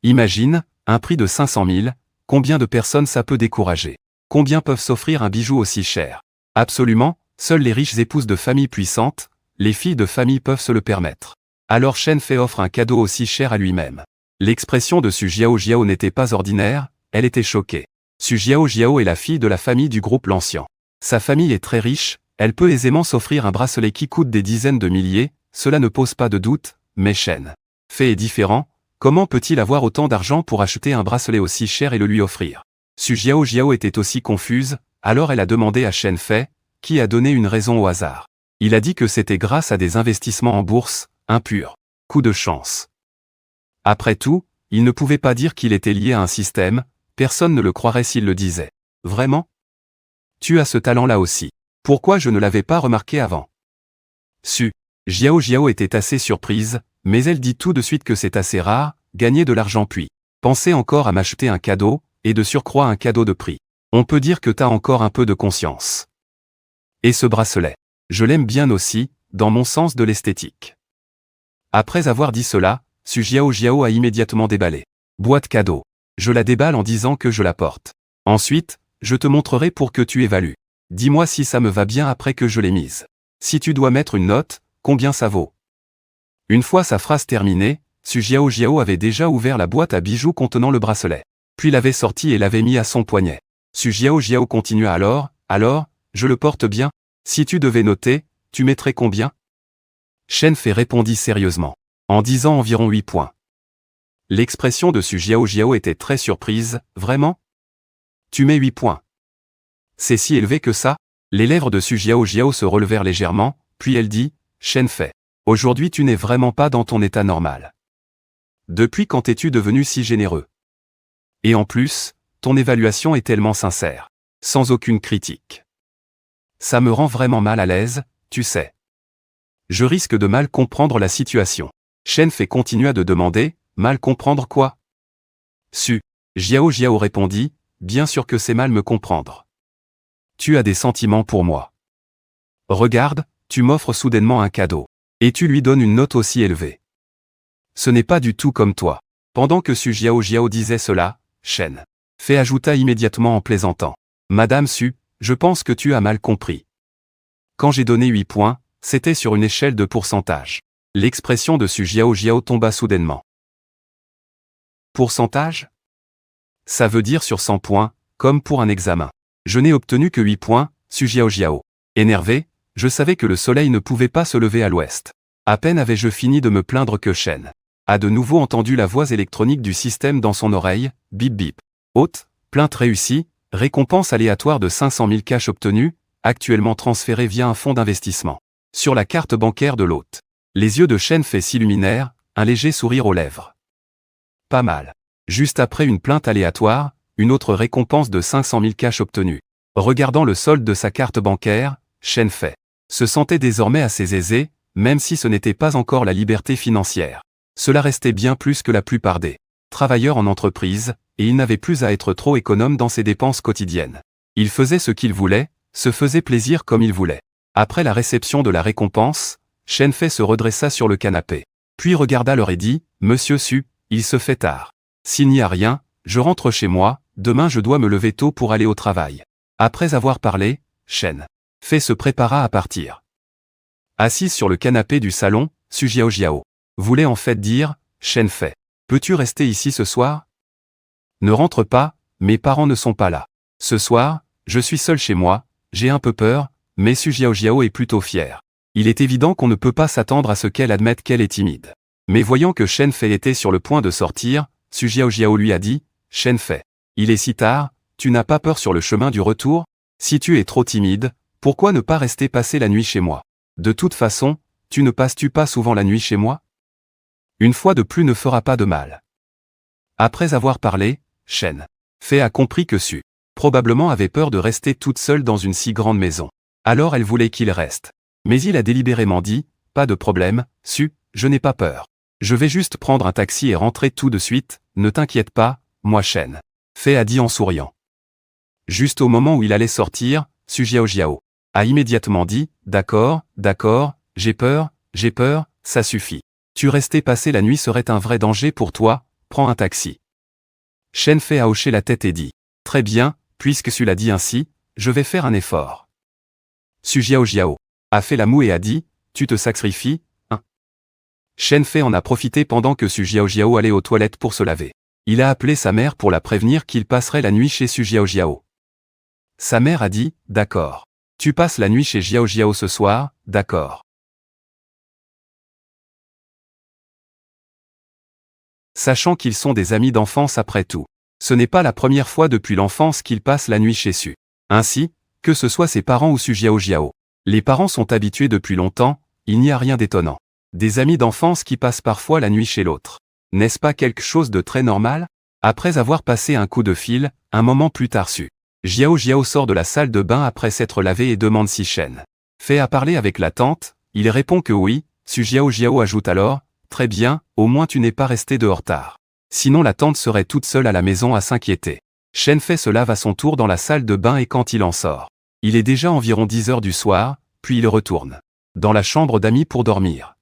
Imagine, un prix de 500 000, combien de personnes ça peut décourager? Combien peuvent s'offrir un bijou aussi cher? Absolument, seules les riches épouses de familles puissantes, les filles de famille peuvent se le permettre. Alors Shen Fei offre un cadeau aussi cher à lui-même. L'expression de Su Jiao n'était pas ordinaire, elle était choquée. Su Jiao est la fille de la famille du groupe Lancian. Sa famille est très riche, elle peut aisément s'offrir un bracelet qui coûte des dizaines de milliers, cela ne pose pas de doute, mais Shen Fei est différent, comment peut-il avoir autant d'argent pour acheter un bracelet aussi cher et le lui offrir? Su Jiao était aussi confuse, alors elle a demandé à Shen Fei, qui a donné une raison au hasard. Il a dit que c'était grâce à des investissements en bourse, un pur coup de chance. Après tout, il ne pouvait pas dire qu'il était lié à un système, personne ne le croirait s'il le disait. Vraiment? Tu as ce talent-là aussi. Pourquoi je ne l'avais pas remarqué avant? Su Jiao était assez surprise, mais elle dit tout de suite que c'est assez rare, gagner de l'argent puis penser encore à m'acheter un cadeau, et de surcroît un cadeau de prix. On peut dire que t'as encore un peu de conscience. Et ce bracelet, je l'aime bien aussi, dans mon sens de l'esthétique. Après avoir dit cela, Su Jiao a immédiatement déballé. Boîte cadeau. Je la déballe en disant que je la porte. Ensuite, je te montrerai pour que tu évalues. Dis-moi si ça me va bien après que je l'ai mise. Si tu dois mettre une note, combien ça vaut? Une fois sa phrase terminée, Su Jiao avait déjà ouvert la boîte à bijoux contenant le bracelet. Puis l'avait sorti et l'avait mis à son poignet. Su Jiao continua alors, je le porte bien. Si tu devais noter, tu mettrais combien? Shen Fei répondit sérieusement, en disant environ 8 points. L'expression de Su Jiao était très surprise, vraiment? Tu mets 8 points. C'est si élevé que ça? Les lèvres de Su Jiao se relevèrent légèrement, puis elle dit, Shen Fei, aujourd'hui tu n'es vraiment pas dans ton état normal. Depuis quand es-tu devenu si généreux? Et en plus, ton évaluation est tellement sincère, sans aucune critique. Ça me rend vraiment mal à l'aise, tu sais. Je risque de mal comprendre la situation. Shen Fei continua de demander, mal comprendre quoi? Su Jiao répondit, bien sûr que c'est mal me comprendre. Tu as des sentiments pour moi. Regarde, tu m'offres soudainement un cadeau. Et tu lui donnes une note aussi élevée. Ce n'est pas du tout comme toi. Pendant que Su Jiao disait cela, Shen Fei ajouta immédiatement en plaisantant. Madame Su, je pense que tu as mal compris. Quand j'ai donné 8 points, c'était sur une échelle de pourcentage. L'expression de Su Jiao tomba soudainement. Pourcentage? Ça veut dire sur 100 points, comme pour un examen. Je n'ai obtenu que 8 points, Su Jiao. Énervé, je savais que le soleil ne pouvait pas se lever à l'ouest. À peine avais-je fini de me plaindre que Shen a de nouveau entendu la voix électronique du système dans son oreille, bip bip. Haute, plainte réussie, récompense aléatoire de 500 000 cash obtenus, actuellement transférée via un fonds d'investissement. Sur la carte bancaire de l'hôte. Les yeux de Shen Fei s'illuminèrent, un léger sourire aux lèvres. Pas mal. Juste après une plainte aléatoire, une autre récompense de 500 000 cash obtenus. Regardant le solde de sa carte bancaire, Shen Fei se sentait désormais assez aisé, même si ce n'était pas encore la liberté financière. Cela restait bien plus que la plupart des travailleurs en entreprise, et il n'avait plus à être trop économe dans ses dépenses quotidiennes. Il faisait ce qu'il voulait, se faisait plaisir comme il voulait. Après la réception de la récompense, Shen Fei se redressa sur le canapé. Puis regarda l'heure et dit, Monsieur Su, il se fait tard. S'il n'y a rien, je rentre chez moi, demain je dois me lever tôt pour aller au travail. Après avoir parlé, Shen Fei se prépara à partir. Assise sur le canapé du salon, Su Jiao voulait en fait dire, Shen Fei, peux-tu rester ici ce soir? Ne rentre pas, mes parents ne sont pas là. Ce soir, je suis seul chez moi, j'ai un peu peur, Mais Su Xiaojiao est plutôt fier. Il est évident qu'on ne peut pas s'attendre à ce qu'elle admette qu'elle est timide. Mais voyant que Shen Fei était sur le point de sortir, Su Xiaojiao lui a dit, « Shen Fei, il est si tard, tu n'as pas peur sur le chemin du retour? Si tu es trop timide, pourquoi ne pas rester passer la nuit chez moi? De toute façon, tu ne passes-tu pas souvent la nuit chez moi? Une fois de plus ne fera pas de mal. » Après avoir parlé, Shen Fei a compris que Su probablement avait peur de rester toute seule dans une si grande maison. Alors elle voulait qu'il reste. Mais il a délibérément dit, « Pas de problème, Su, je n'ai pas peur. Je vais juste prendre un taxi et rentrer tout de suite, ne t'inquiète pas, moi Shen Fei a dit en souriant. Juste au moment où il allait sortir, Su Xiaojiao a immédiatement dit, « D'accord, j'ai peur, ça suffit. Tu rester passer la nuit serait un vrai danger pour toi, prends un taxi. » Shen Fei a hoché la tête et dit, « Très bien, puisque Su l'a dit ainsi, je vais faire un effort. » Su Xiaojiao a fait la moue et a dit, « Tu te sacrifies, hein ?» Shen Fei en a profité pendant que Su Xiaojiao allait aux toilettes pour se laver. Il a appelé sa mère pour la prévenir qu'il passerait la nuit chez Su Xiaojiao. Sa mère a dit, « D'accord. Tu passes la nuit chez Xiaojiao ce soir, d'accord. » Sachant qu'ils sont des amis d'enfance après tout. Ce n'est pas la première fois depuis l'enfance qu'ils passent la nuit chez Su. Ainsi, que ce soit ses parents ou Su Xiaojiao. Les parents sont habitués depuis longtemps, il n'y a rien d'étonnant. Des amis d'enfance qui passent parfois la nuit chez l'autre. N'est-ce pas quelque chose de très normal? Après avoir passé un coup de fil, un moment plus tard Su Xiaojiao sort de la salle de bain après s'être lavé et demande si Shen Fei a parlé avec la tante, il répond que oui, Su Xiaojiao ajoute alors, « Très bien, au moins tu n'es pas resté dehors tard. Sinon la tante serait toute seule à la maison à s'inquiéter. » Shen Fei se lave à son tour dans la salle de bain et quand il en sort, il est déjà environ 10 heures du soir, puis il retourne dans la chambre d'amis pour dormir.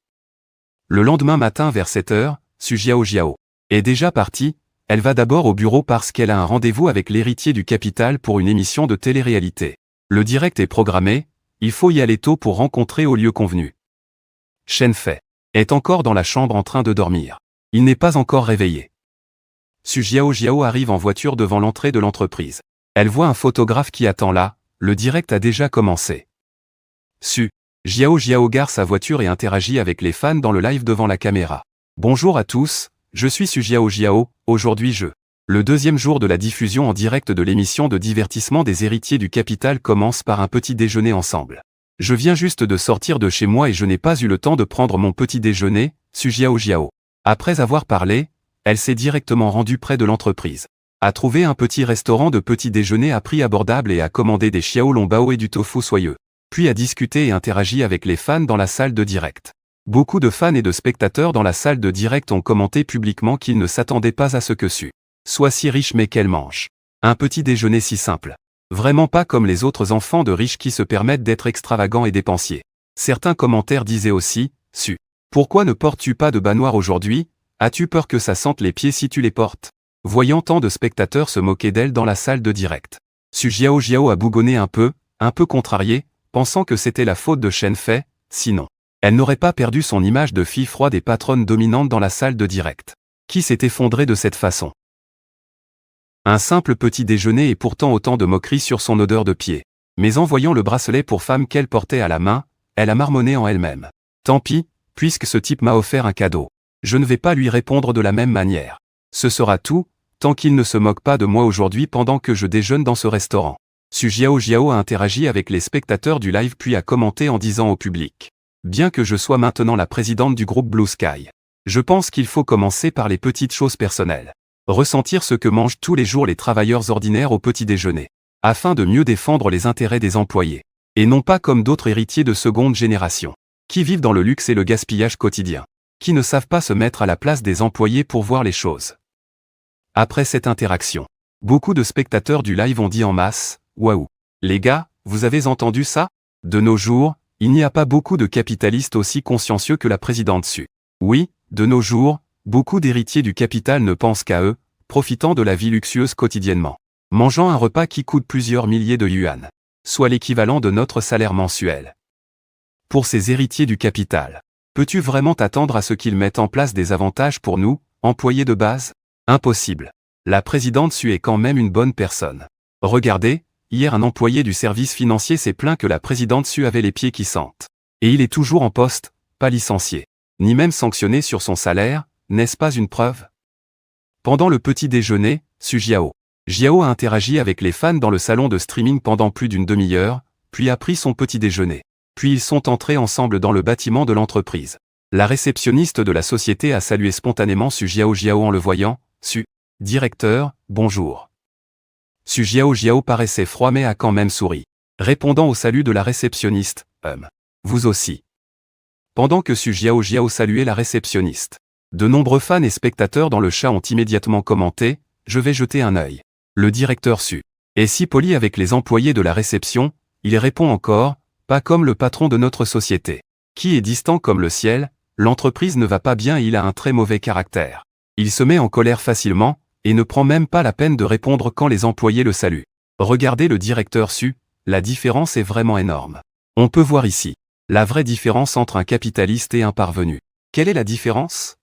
Le lendemain matin vers 7 heures, Su Xiaojiao est déjà partie, elle va d'abord au bureau parce qu'elle a un rendez-vous avec l'héritier du capital pour une émission de télé-réalité. Le direct est programmé, il faut y aller tôt pour rencontrer au lieu convenu. Shen Fei est encore dans la chambre en train de dormir. Il n'est pas encore réveillé. Su Xiaojiao arrive en voiture devant l'entrée de l'entreprise. Elle voit un photographe qui attend là, le direct a déjà commencé. Su Xiaojiao gare sa voiture et interagit avec les fans dans le live devant la caméra. Bonjour à tous, je suis Su Xiaojiao, aujourd'hui le deuxième jour de la diffusion en direct de l'émission de divertissement des héritiers du capital commence par un petit déjeuner ensemble. Je viens juste de sortir de chez moi et je n'ai pas eu le temps de prendre mon petit déjeuner, Su Xiaojiao. Après avoir parlé, elle s'est directement rendue près de l'entreprise. A trouvé un petit restaurant de petit déjeuner à prix abordable et a commandé des xiaolongbao et du tofu soyeux. Puis a discuté et interagi avec les fans dans la salle de direct. Beaucoup de fans et de spectateurs dans la salle de direct ont commenté publiquement qu'ils ne s'attendaient pas à ce que Su soit si riche mais qu'elle mange un petit déjeuner si simple. Vraiment pas comme les autres enfants de riches qui se permettent d'être extravagants et dépensiers. Certains commentaires disaient aussi, Su, pourquoi ne portes-tu pas de bas noir aujourd'hui? As-tu peur que ça sente les pieds si tu les portes? Voyant tant de spectateurs se moquer d'elle dans la salle de direct. Su Xiaojiao a bougonné un peu contrarié, pensant que c'était la faute de Shen Fei, sinon, elle n'aurait pas perdu son image de fille froide et patronne dominante dans la salle de direct. Qui s'est effondré de cette façon? Un simple petit déjeuner et pourtant autant de moqueries sur son odeur de pied. Mais en voyant le bracelet pour femme qu'elle portait à la main, elle a marmonné en elle-même. Tant pis, puisque ce type m'a offert un cadeau. Je ne vais pas lui répondre de la même manière. Ce sera tout, tant qu'il ne se moque pas de moi aujourd'hui pendant que je déjeune dans ce restaurant. Su Xiaojiao a interagi avec les spectateurs du live puis a commenté en disant au public. Bien que je sois maintenant la présidente du groupe Blue Sky, je pense qu'il faut commencer par les petites choses personnelles. Ressentir ce que mangent tous les jours les travailleurs ordinaires au petit déjeuner, afin de mieux défendre les intérêts des employés. Et non pas comme d'autres héritiers de seconde génération, qui vivent dans le luxe et le gaspillage quotidien, qui ne savent pas se mettre à la place des employés pour voir les choses. Après cette interaction, beaucoup de spectateurs du live ont dit en masse, « Waouh, les gars, vous avez entendu ça? De nos jours, il n'y a pas beaucoup de capitalistes aussi consciencieux que la présidente Su. Oui, de nos jours, beaucoup d'héritiers du capital ne pensent qu'à eux, profitant de la vie luxueuse quotidiennement, mangeant un repas qui coûte plusieurs milliers de yuan, soit l'équivalent de notre salaire mensuel. Pour ces héritiers du capital, peux-tu vraiment t'attendre à ce qu'ils mettent en place des avantages pour nous, employés de base? Impossible. La présidente Su est quand même une bonne personne. Regardez, hier un employé du service financier s'est plaint que la présidente Su avait les pieds qui sentent. Et il est toujours en poste, pas licencié. Ni même sanctionné sur son salaire, n'est-ce pas une preuve? Pendant le petit déjeuner, Su Jiao a interagi avec les fans dans le salon de streaming pendant plus d'une demi-heure, puis a pris son petit déjeuner. Puis ils sont entrés ensemble dans le bâtiment de l'entreprise. La réceptionniste de la société a salué spontanément Su Jiao en le voyant. Su, directeur, bonjour. Su Jiao paraissait froid mais a quand même souri. Répondant au salut de la réceptionniste, vous aussi. Pendant que Su Jiao saluait la réceptionniste, de nombreux fans et spectateurs dans le chat ont immédiatement commenté, je vais jeter un œil. Le directeur Su est si poli avec les employés de la réception, il répond encore, pas comme le patron de notre société, qui est distant comme le ciel, l'entreprise ne va pas bien et il a un très mauvais caractère. Il se met en colère facilement, et ne prend même pas la peine de répondre quand les employés le saluent. Regardez le directeur Su, la différence est vraiment énorme. On peut voir ici la vraie différence entre un capitaliste et un parvenu. Quelle est la différence?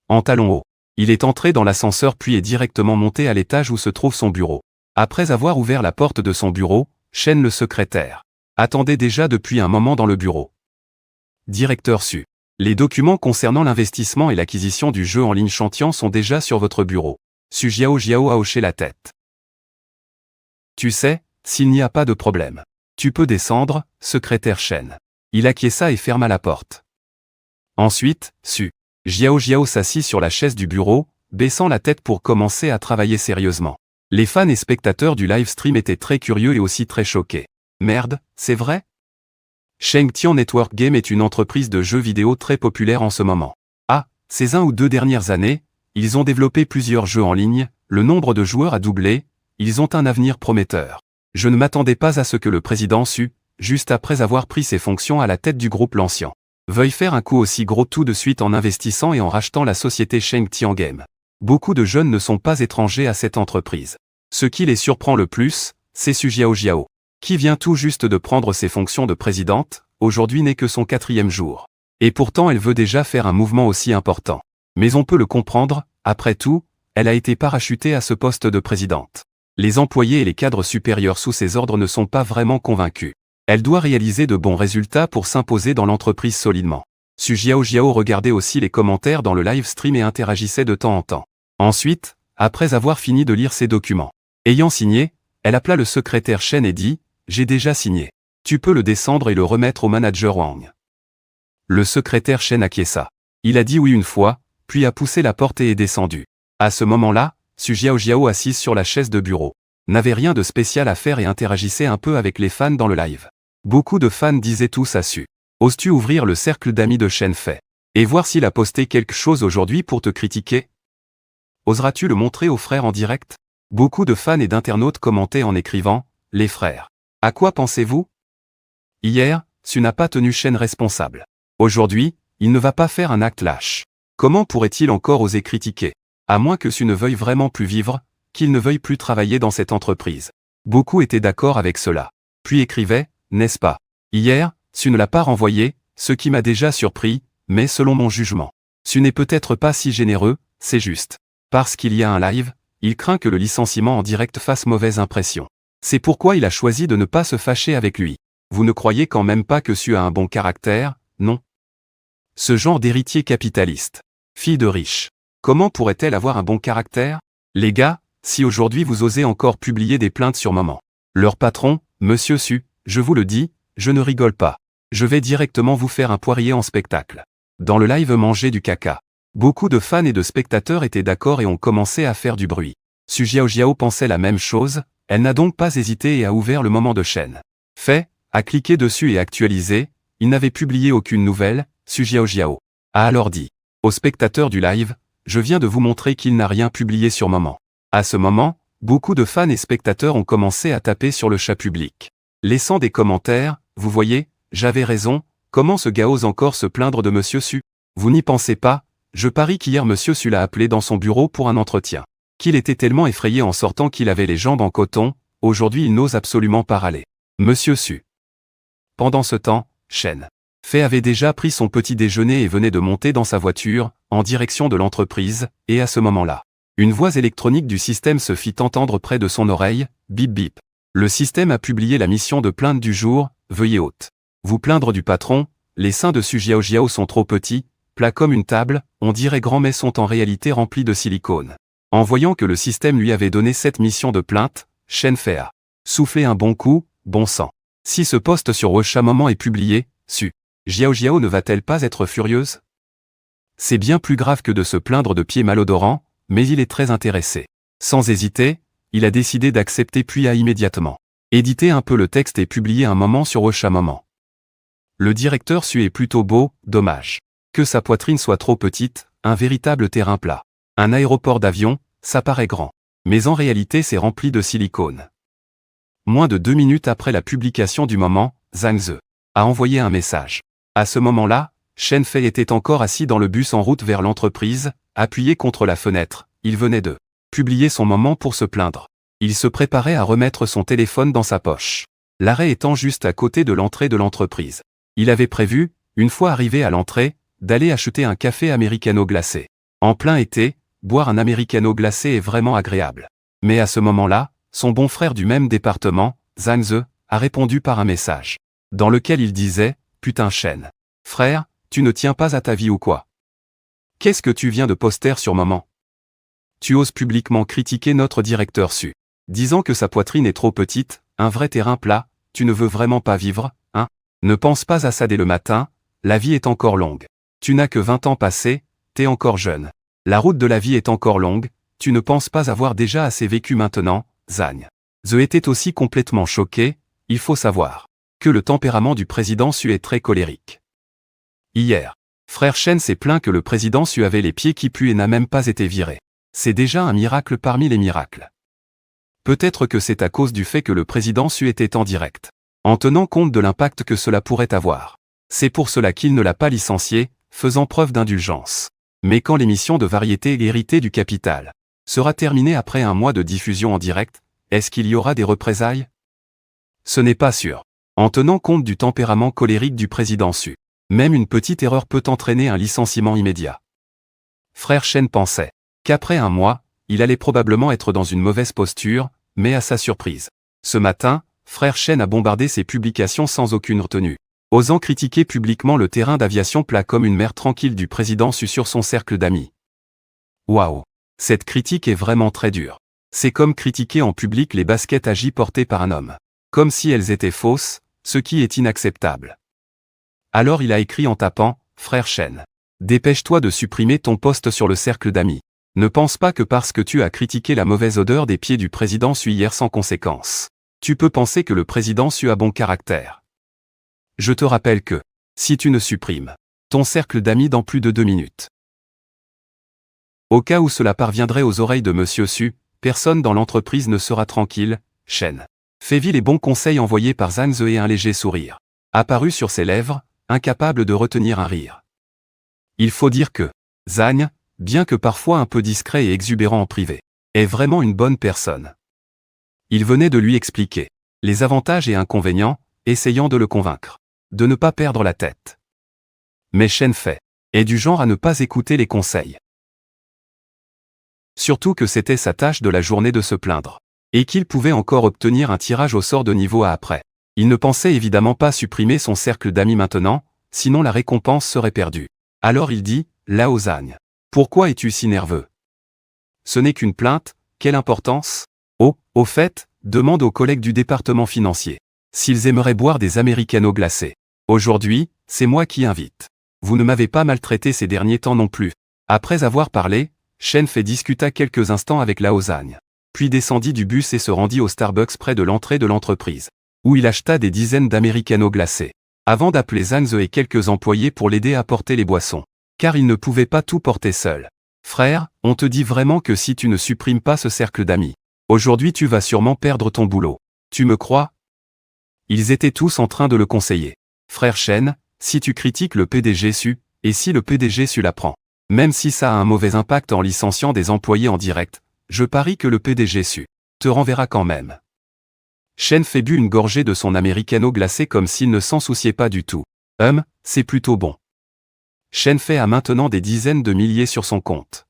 En talons hauts, il est entré dans l'ascenseur puis est directement monté à l'étage où se trouve son bureau. Après avoir ouvert la porte de son bureau, Shen le secrétaire attendait déjà depuis un moment dans le bureau. Directeur Su, les documents concernant l'investissement et l'acquisition du jeu en ligne Chantian sont déjà sur votre bureau. Su Jiao a hoché la tête. Tu sais, s'il n'y a pas de problème. Tu peux descendre, secrétaire Shen. Il acquiesça et ferma la porte. Ensuite, Su Jiao s'assit sur la chaise du bureau, baissant la tête pour commencer à travailler sérieusement. Les fans et spectateurs du live stream étaient très curieux et aussi très choqués. Merde, c'est vrai? Shengtian Network Game est une entreprise de jeux vidéo très populaire en ce moment. Ces 1 ou 2 dernières années, ils ont développé plusieurs jeux en ligne, le nombre de joueurs a doublé, ils ont un avenir prometteur. Je ne m'attendais pas à ce que le président Su, juste après avoir pris ses fonctions à la tête du groupe Lancian, veuille faire un coup aussi gros tout de suite en investissant et en rachetant la société Shengtian Game. Beaucoup de jeunes ne sont pas étrangers à cette entreprise. Ce qui les surprend le plus, c'est Su Jiao, qui vient tout juste de prendre ses fonctions de présidente, aujourd'hui n'est que son 4e jour. Et pourtant elle veut déjà faire un mouvement aussi important. Mais on peut le comprendre, après tout, elle a été parachutée à ce poste de présidente. Les employés et les cadres supérieurs sous ses ordres ne sont pas vraiment convaincus. Elle doit réaliser de bons résultats pour s'imposer dans l'entreprise solidement. Su Jiao regardait aussi les commentaires dans le live stream et interagissait de temps en temps. Ensuite, après avoir fini de lire ses documents, ayant signé, elle appela le secrétaire Shen et dit, j'ai déjà signé. Tu peux le descendre et le remettre au manager Wang. Le secrétaire Shen acquiesça. Il a dit oui une fois, puis a poussé la porte et est descendu. À ce moment-là, Su Jiao assise sur la chaise de bureau, n'avait rien de spécial à faire et interagissait un peu avec les fans dans le live. Beaucoup de fans disaient tous à Su, oses-tu ouvrir le cercle d'amis de Shen Fei et voir s'il a posté quelque chose aujourd'hui pour te critiquer? Oseras-tu le montrer aux frères en direct? Beaucoup de fans et d'internautes commentaient en écrivant, les frères. À quoi pensez-vous? Hier, Su n'a pas tenu Shen responsable. Aujourd'hui, il ne va pas faire un acte lâche. Comment pourrait-il encore oser critiquer? À moins que Su ne veuille vraiment plus vivre, qu'il ne veuille plus travailler dans cette entreprise. Beaucoup étaient d'accord avec cela. Puis écrivaient, n'est-ce pas? Hier, Su ne l'a pas renvoyé, ce qui m'a déjà surpris, mais selon mon jugement. Su n'est peut-être pas si généreux, c'est juste. Parce qu'il y a un live, il craint que le licenciement en direct fasse mauvaise impression. C'est pourquoi il a choisi de ne pas se fâcher avec lui. Vous ne croyez quand même pas que Su a un bon caractère, non? Ce genre d'héritier capitaliste. Fille de riche. Comment pourrait-elle avoir un bon caractère? Les gars, si aujourd'hui vous osez encore publier des plaintes sur maman, leur patron, Monsieur Su, je vous le dis, je ne rigole pas. Je vais directement vous faire un poirier en spectacle. Dans le live manger du caca. Beaucoup de fans et de spectateurs étaient d'accord et ont commencé à faire du bruit. Su Jiao pensait la même chose, elle n'a donc pas hésité et a ouvert le moment de Shen Fei, a cliqué dessus et actualisé, il n'avait publié aucune nouvelle, Su Jiao a alors dit aux spectateurs du live, je viens de vous montrer qu'il n'a rien publié sur moment. À ce moment, beaucoup de fans et spectateurs ont commencé à taper sur le chat public, laissant des commentaires, vous voyez, j'avais raison, comment ce gars ose encore se plaindre de Monsieur Su? Vous n'y pensez pas? Je parie qu'hier Monsieur Su l'a appelé dans son bureau pour un entretien. Qu'il était tellement effrayé en sortant qu'il avait les jambes en coton, aujourd'hui il n'ose absolument pas râler. Monsieur Su. Pendant ce temps, Shen Fei avait déjà pris son petit déjeuner et venait de monter dans sa voiture, en direction de l'entreprise, et à ce moment-là, une voix électronique du système se fit entendre près de son oreille, bip bip. Le système a publié la mission de plainte du jour, veuillez hôte. Vous plaindre du patron, les seins de Su Jiao sont trop petits, plats comme une table, on dirait grands mais sont en réalité remplis de silicone. En voyant que le système lui avait donné cette mission de plainte, Shen Fei a soufflé un bon coup, bon sang. Si ce post sur WeChat est publié, Su Jiao ne va-t-elle pas être furieuse? C'est bien plus grave que de se plaindre de pieds malodorants, mais il est très intéressé. Sans hésiter, il a décidé d'accepter puis a immédiatement édité un peu le texte et publié un moment sur WeChat. Le directeur Su est plutôt beau, dommage que sa poitrine soit trop petite, un véritable terrain plat. Un aéroport d'avion, ça paraît grand. Mais en réalité c'est rempli de silicone. Moins de 2 minutes après la publication du moment, Zhang Ze a envoyé un message. À ce moment-là, Shen Fei était encore assis dans le bus en route vers l'entreprise, appuyé contre la fenêtre. Il venait de publier son moment pour se plaindre. Il se préparait à remettre son téléphone dans sa poche. L'arrêt étant juste à côté de l'entrée de l'entreprise. Il avait prévu, une fois arrivé à l'entrée, d'aller acheter un café americano glacé. En plein été, boire un americano glacé est vraiment agréable. Mais à ce moment-là, son bon frère du même département, Zhang Ze, a répondu par un message, dans lequel il disait « Putain Shen. Frère, tu ne tiens pas à ta vie ou quoi? Qu'est-ce que tu viens de poster sur moment? Tu oses publiquement critiquer notre directeur Su, disant que sa poitrine est trop petite, un vrai terrain plat, tu ne veux vraiment pas vivre, hein? Ne pense pas à ça dès le matin, la vie est encore longue. Tu n'as que 20 ans passés, t'es encore jeune. La route de la vie est encore longue, tu ne penses pas avoir déjà assez vécu maintenant, Zhang Ze était aussi complètement choqué, il faut savoir que le tempérament du président Su est très colérique. Hier, frère Shen s'est plaint que le président Su avait les pieds qui puent et n'a même pas été viré. C'est déjà un miracle parmi les miracles. Peut-être que c'est à cause du fait que le président Su était en direct, en tenant compte de l'impact que cela pourrait avoir. C'est pour cela qu'il ne l'a pas licencié, faisant preuve d'indulgence. Mais quand l'émission de variété L'hérité du capital sera terminée après un mois de diffusion en direct, est-ce qu'il y aura des représailles? Ce n'est pas sûr. En tenant compte du tempérament colérique du président Su, même une petite erreur peut entraîner un licenciement immédiat. Frère Shen pensait qu'après un mois, il allait probablement être dans une mauvaise posture, mais à sa surprise, ce matin, frère Shen a bombardé ses publications sans aucune retenue, osant critiquer publiquement le terrain d'aviation plat comme une mer tranquille du président Su sur son cercle d'amis. Waouh! Cette critique est vraiment très dure. C'est comme critiquer en public les baskets à J portées par un homme. Comme si elles étaient fausses, ce qui est inacceptable. Alors il a écrit en tapant « Frère Shen. Dépêche-toi de supprimer ton post sur le cercle d'amis. Ne pense pas que parce que tu as critiqué la mauvaise odeur des pieds du président Su hier sans conséquence, tu peux penser que le président Su a bon caractère. Je te rappelle que, si tu ne supprimes ton cercle d'amis dans plus de 2 minutes. Au cas où cela parviendrait aux oreilles de Monsieur Su, personne dans l'entreprise ne sera tranquille, Shen Fei vit les bons conseils envoyés par Zhang Ze et un léger sourire apparut sur ses lèvres, incapable de retenir un rire. Il faut dire que Zhang, bien que parfois un peu discret et exubérant en privé, est vraiment une bonne personne. Il venait de lui expliquer les avantages et inconvénients, essayant de le convaincre de ne pas perdre la tête. Mais Shen Fei est du genre à ne pas écouter les conseils. Surtout que c'était sa tâche de la journée de se plaindre, et qu'il pouvait encore obtenir un tirage au sort de niveau A après. Il ne pensait évidemment pas supprimer son cercle d'amis maintenant, sinon la récompense serait perdue. Alors il dit, Lao Zhang, pourquoi es-tu si nerveux? Ce n'est qu'une plainte, quelle importance? Oh, au fait, demande aux collègues du département financier s'ils aimeraient boire des americanos glacés. Aujourd'hui, c'est moi qui invite. Vous ne m'avez pas maltraité ces derniers temps non plus. Après avoir parlé, Shen Fei discuta quelques instants avec Lao Zhang, puis descendit du bus et se rendit au Starbucks près de l'entrée de l'entreprise, où il acheta des dizaines d'americanos glacés, avant d'appeler Zhang Ze et quelques employés pour l'aider à porter les boissons, car il ne pouvait pas tout porter seul. Frère, on te dit vraiment que si tu ne supprimes pas ce cercle d'amis, aujourd'hui tu vas sûrement perdre ton boulot. Tu me crois? Ils étaient tous en train de le conseiller. Frère Shen, si tu critiques le PDG Su, et si le PDG Su l'apprend, même si ça a un mauvais impact en licenciant des employés en direct, je parie que le PDG Su te renverra quand même. Shen Fei but une gorgée de son americano glacé comme s'il ne s'en souciait pas du tout. C'est plutôt bon. Shen Fei a maintenant des dizaines de milliers sur son compte.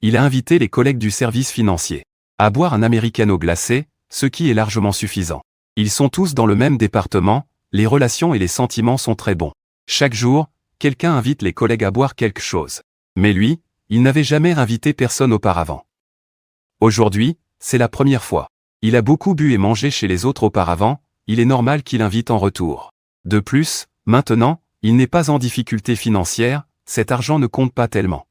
Il a invité les collègues du service financier à boire un americano glacé, ce qui est largement suffisant. Ils sont tous dans le même département, les relations et les sentiments sont très bons. Chaque jour, quelqu'un invite les collègues à boire quelque chose. Mais lui, il n'avait jamais invité personne auparavant. Aujourd'hui, c'est la première fois. Il a beaucoup bu et mangé chez les autres auparavant, il est normal qu'il invite en retour. De plus, maintenant, il n'est pas en difficulté financière, cet argent ne compte pas tellement.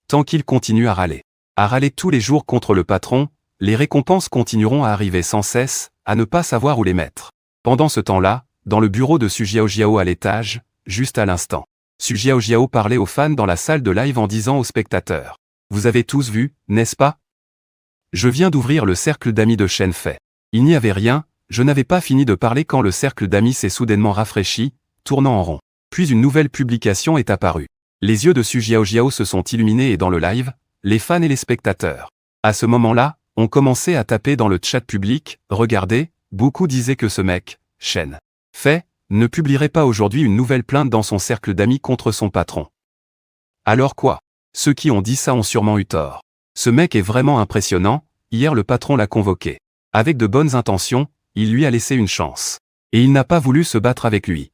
Tant qu'il continue à râler tous les jours contre le patron, les récompenses continueront à arriver sans cesse, à ne pas savoir où les mettre. Pendant ce temps-là, dans le bureau de Su Xiaojiao à l'étage, juste à l'instant, Su Xiaojiao parlait aux fans dans la salle de live en disant aux spectateurs. Vous avez tous vu, n'est-ce pas? Je viens d'ouvrir le cercle d'amis de Shen Fei. Il n'y avait rien, je n'avais pas fini de parler quand le cercle d'amis s'est soudainement rafraîchi, tournant en rond. Puis une nouvelle publication est apparue. Les yeux de Su Xiaojiao se sont illuminés et dans le live, les fans et les spectateurs. À ce moment-là, on commençait à taper dans le chat public, regardez, beaucoup disaient que ce mec, Shen Fei, ne publierait pas aujourd'hui une nouvelle plainte dans son cercle d'amis contre son patron. Alors quoi? Ceux qui ont dit ça ont sûrement eu tort. Ce mec est vraiment impressionnant, hier le patron l'a convoqué. Avec de bonnes intentions, il lui a laissé une chance. Et il n'a pas voulu se battre avec lui.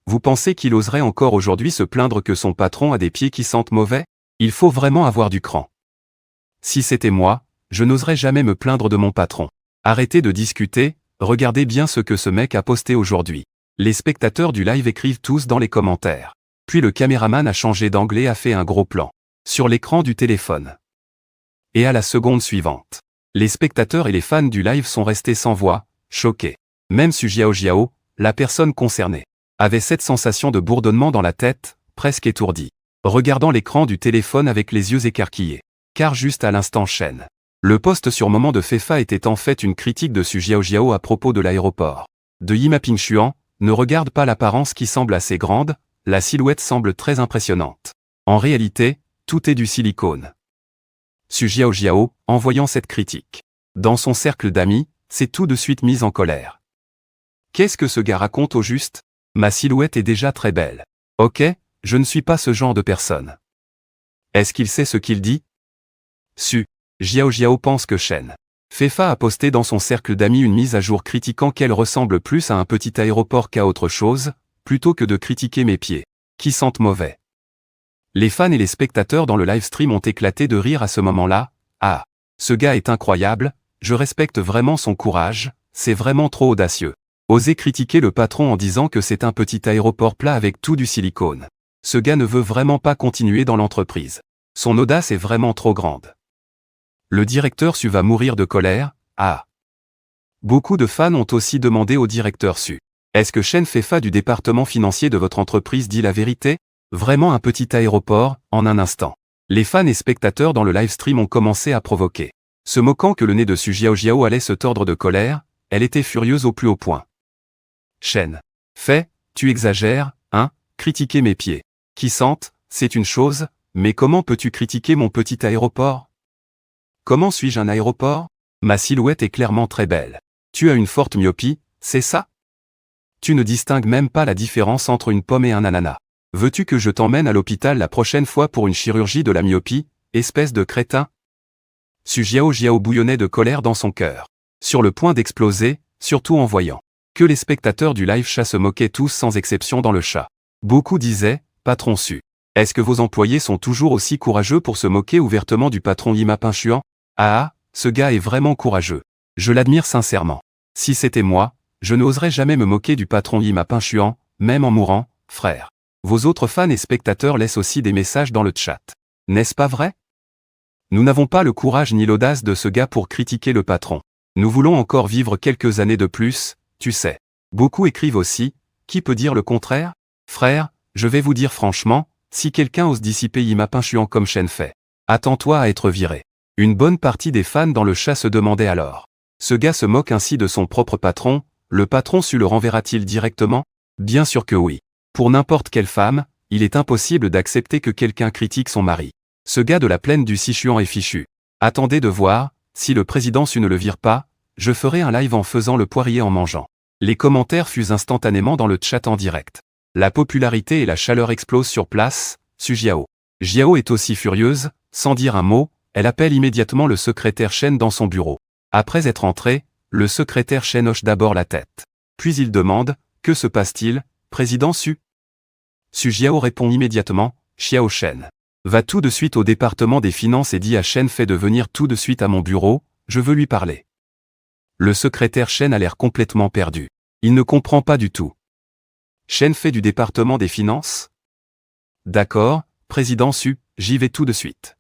Vous pensez qu'il oserait encore aujourd'hui se plaindre que son patron a des pieds qui sentent mauvais? Il faut vraiment avoir du cran. Si c'était moi, je n'oserais jamais me plaindre de mon patron. Arrêtez de discuter, regardez bien ce que ce mec a posté aujourd'hui. Les spectateurs du live écrivent tous dans les commentaires. Puis le caméraman a changé d'angle et a fait un gros plan. Sur l'écran du téléphone. Et à la seconde suivante. Les spectateurs et les fans du live sont restés sans voix, choqués. Même Su Xiaojiao, la personne concernée, avait cette sensation de bourdonnement dans la tête, presque étourdi. Regardant l'écran du téléphone avec les yeux écarquillés. Car juste à l'instant Shen. Le post sur Moment de Fefa était en fait une critique de Su Xiaojiao à propos de l'aéroport. De Yima Pingshuan, ne regarde pas l'apparence qui semble assez grande, la silhouette semble très impressionnante. En réalité, tout est du silicone. Su Xiaojiao, en voyant cette critique, dans son cercle d'amis, s'est tout de suite mise en colère. Qu'est-ce que ce gars raconte au juste? Ma silhouette est déjà très belle. Ok, je ne suis pas ce genre de personne. Est-ce qu'il sait ce qu'il dit? Su Xiaojiao pense que Shen Fefa a posté dans son cercle d'amis une mise à jour critiquant qu'elle ressemble plus à un petit aéroport qu'à autre chose, plutôt que de critiquer mes pieds, qui sentent mauvais. Les fans et les spectateurs dans le live stream ont éclaté de rire à ce moment-là. Ah, ce gars est incroyable, je respecte vraiment son courage, c'est vraiment trop audacieux. Oser critiquer le patron en disant que c'est un petit aéroport plat avec tout du silicone. Ce gars ne veut vraiment pas continuer dans l'entreprise. Son audace est vraiment trop grande. Le directeur Su va mourir de colère. Ah. Beaucoup de fans ont aussi demandé au directeur Su. Est-ce que Shen Fefa du département financier de votre entreprise dit la vérité? Vraiment un petit aéroport, en un instant. Les fans et spectateurs dans le live stream ont commencé à provoquer. Se moquant que le nez de Su Xiaojiao allait se tordre de colère, elle était furieuse au plus haut point. Shen Fei, tu exagères, hein? Critiquer mes pieds qui sentent, c'est une chose, mais comment peux-tu critiquer mon petit aéroport? Comment suis-je un aéroport? Ma silhouette est clairement très belle. Tu as une forte myopie, c'est ça? Tu ne distingues même pas la différence entre une pomme et un ananas. Veux-tu que je t'emmène à l'hôpital la prochaine fois pour une chirurgie de la myopie, espèce de crétin? Su Xiaojiao bouillonnait de colère dans son cœur. Sur le point d'exploser, surtout en voyant que les spectateurs du live chat se moquaient tous sans exception dans le chat. Beaucoup disaient, patron Su. Est-ce que vos employés sont toujours aussi courageux pour se moquer ouvertement du patron Yima Pingshuan? Ah, ce gars est vraiment courageux. Je l'admire sincèrement. Si c'était moi, je n'oserais jamais me moquer du patron Yima Pingshuan, même en mourant, frère. Vos autres fans et spectateurs laissent aussi des messages dans le chat. N'est-ce pas vrai? Nous n'avons pas le courage ni l'audace de ce gars pour critiquer le patron. Nous voulons encore vivre quelques années de plus, tu sais. Beaucoup écrivent aussi, qui peut dire le contraire? Frère, je vais vous dire franchement, si quelqu'un ose dissiper Yima Pingshuan comme Shen Fei, attends-toi à être viré. Une bonne partie des fans dans le chat se demandaient alors. Ce gars se moque ainsi de son propre patron, le patron Su le renverra-t-il directement? Bien sûr que oui. Pour n'importe quelle femme, il est impossible d'accepter que quelqu'un critique son mari. Ce gars de la plaine du Sichuan est fichu. Attendez de voir, si le président Su ne le vire pas, je ferai un live en faisant le poirier en mangeant. Les commentaires fusent instantanément dans le chat en direct. La popularité et la chaleur explosent sur place. Su Xiaojiao est aussi furieuse, sans dire un mot, elle appelle immédiatement le secrétaire Shen dans son bureau. Après être entré, le secrétaire Chen hoche d'abord la tête. Puis il demande, que se passe-t-il, président Su? Su Jiao répond immédiatement, Xiao Shen. Va tout de suite au département des finances et dit à Shen Fei de venir tout de suite à mon bureau, je veux lui parler. Le secrétaire Shen a l'air complètement perdu. Il ne comprend pas du tout. Shen Fei du département des finances? D'accord, président Su, j'y vais tout de suite.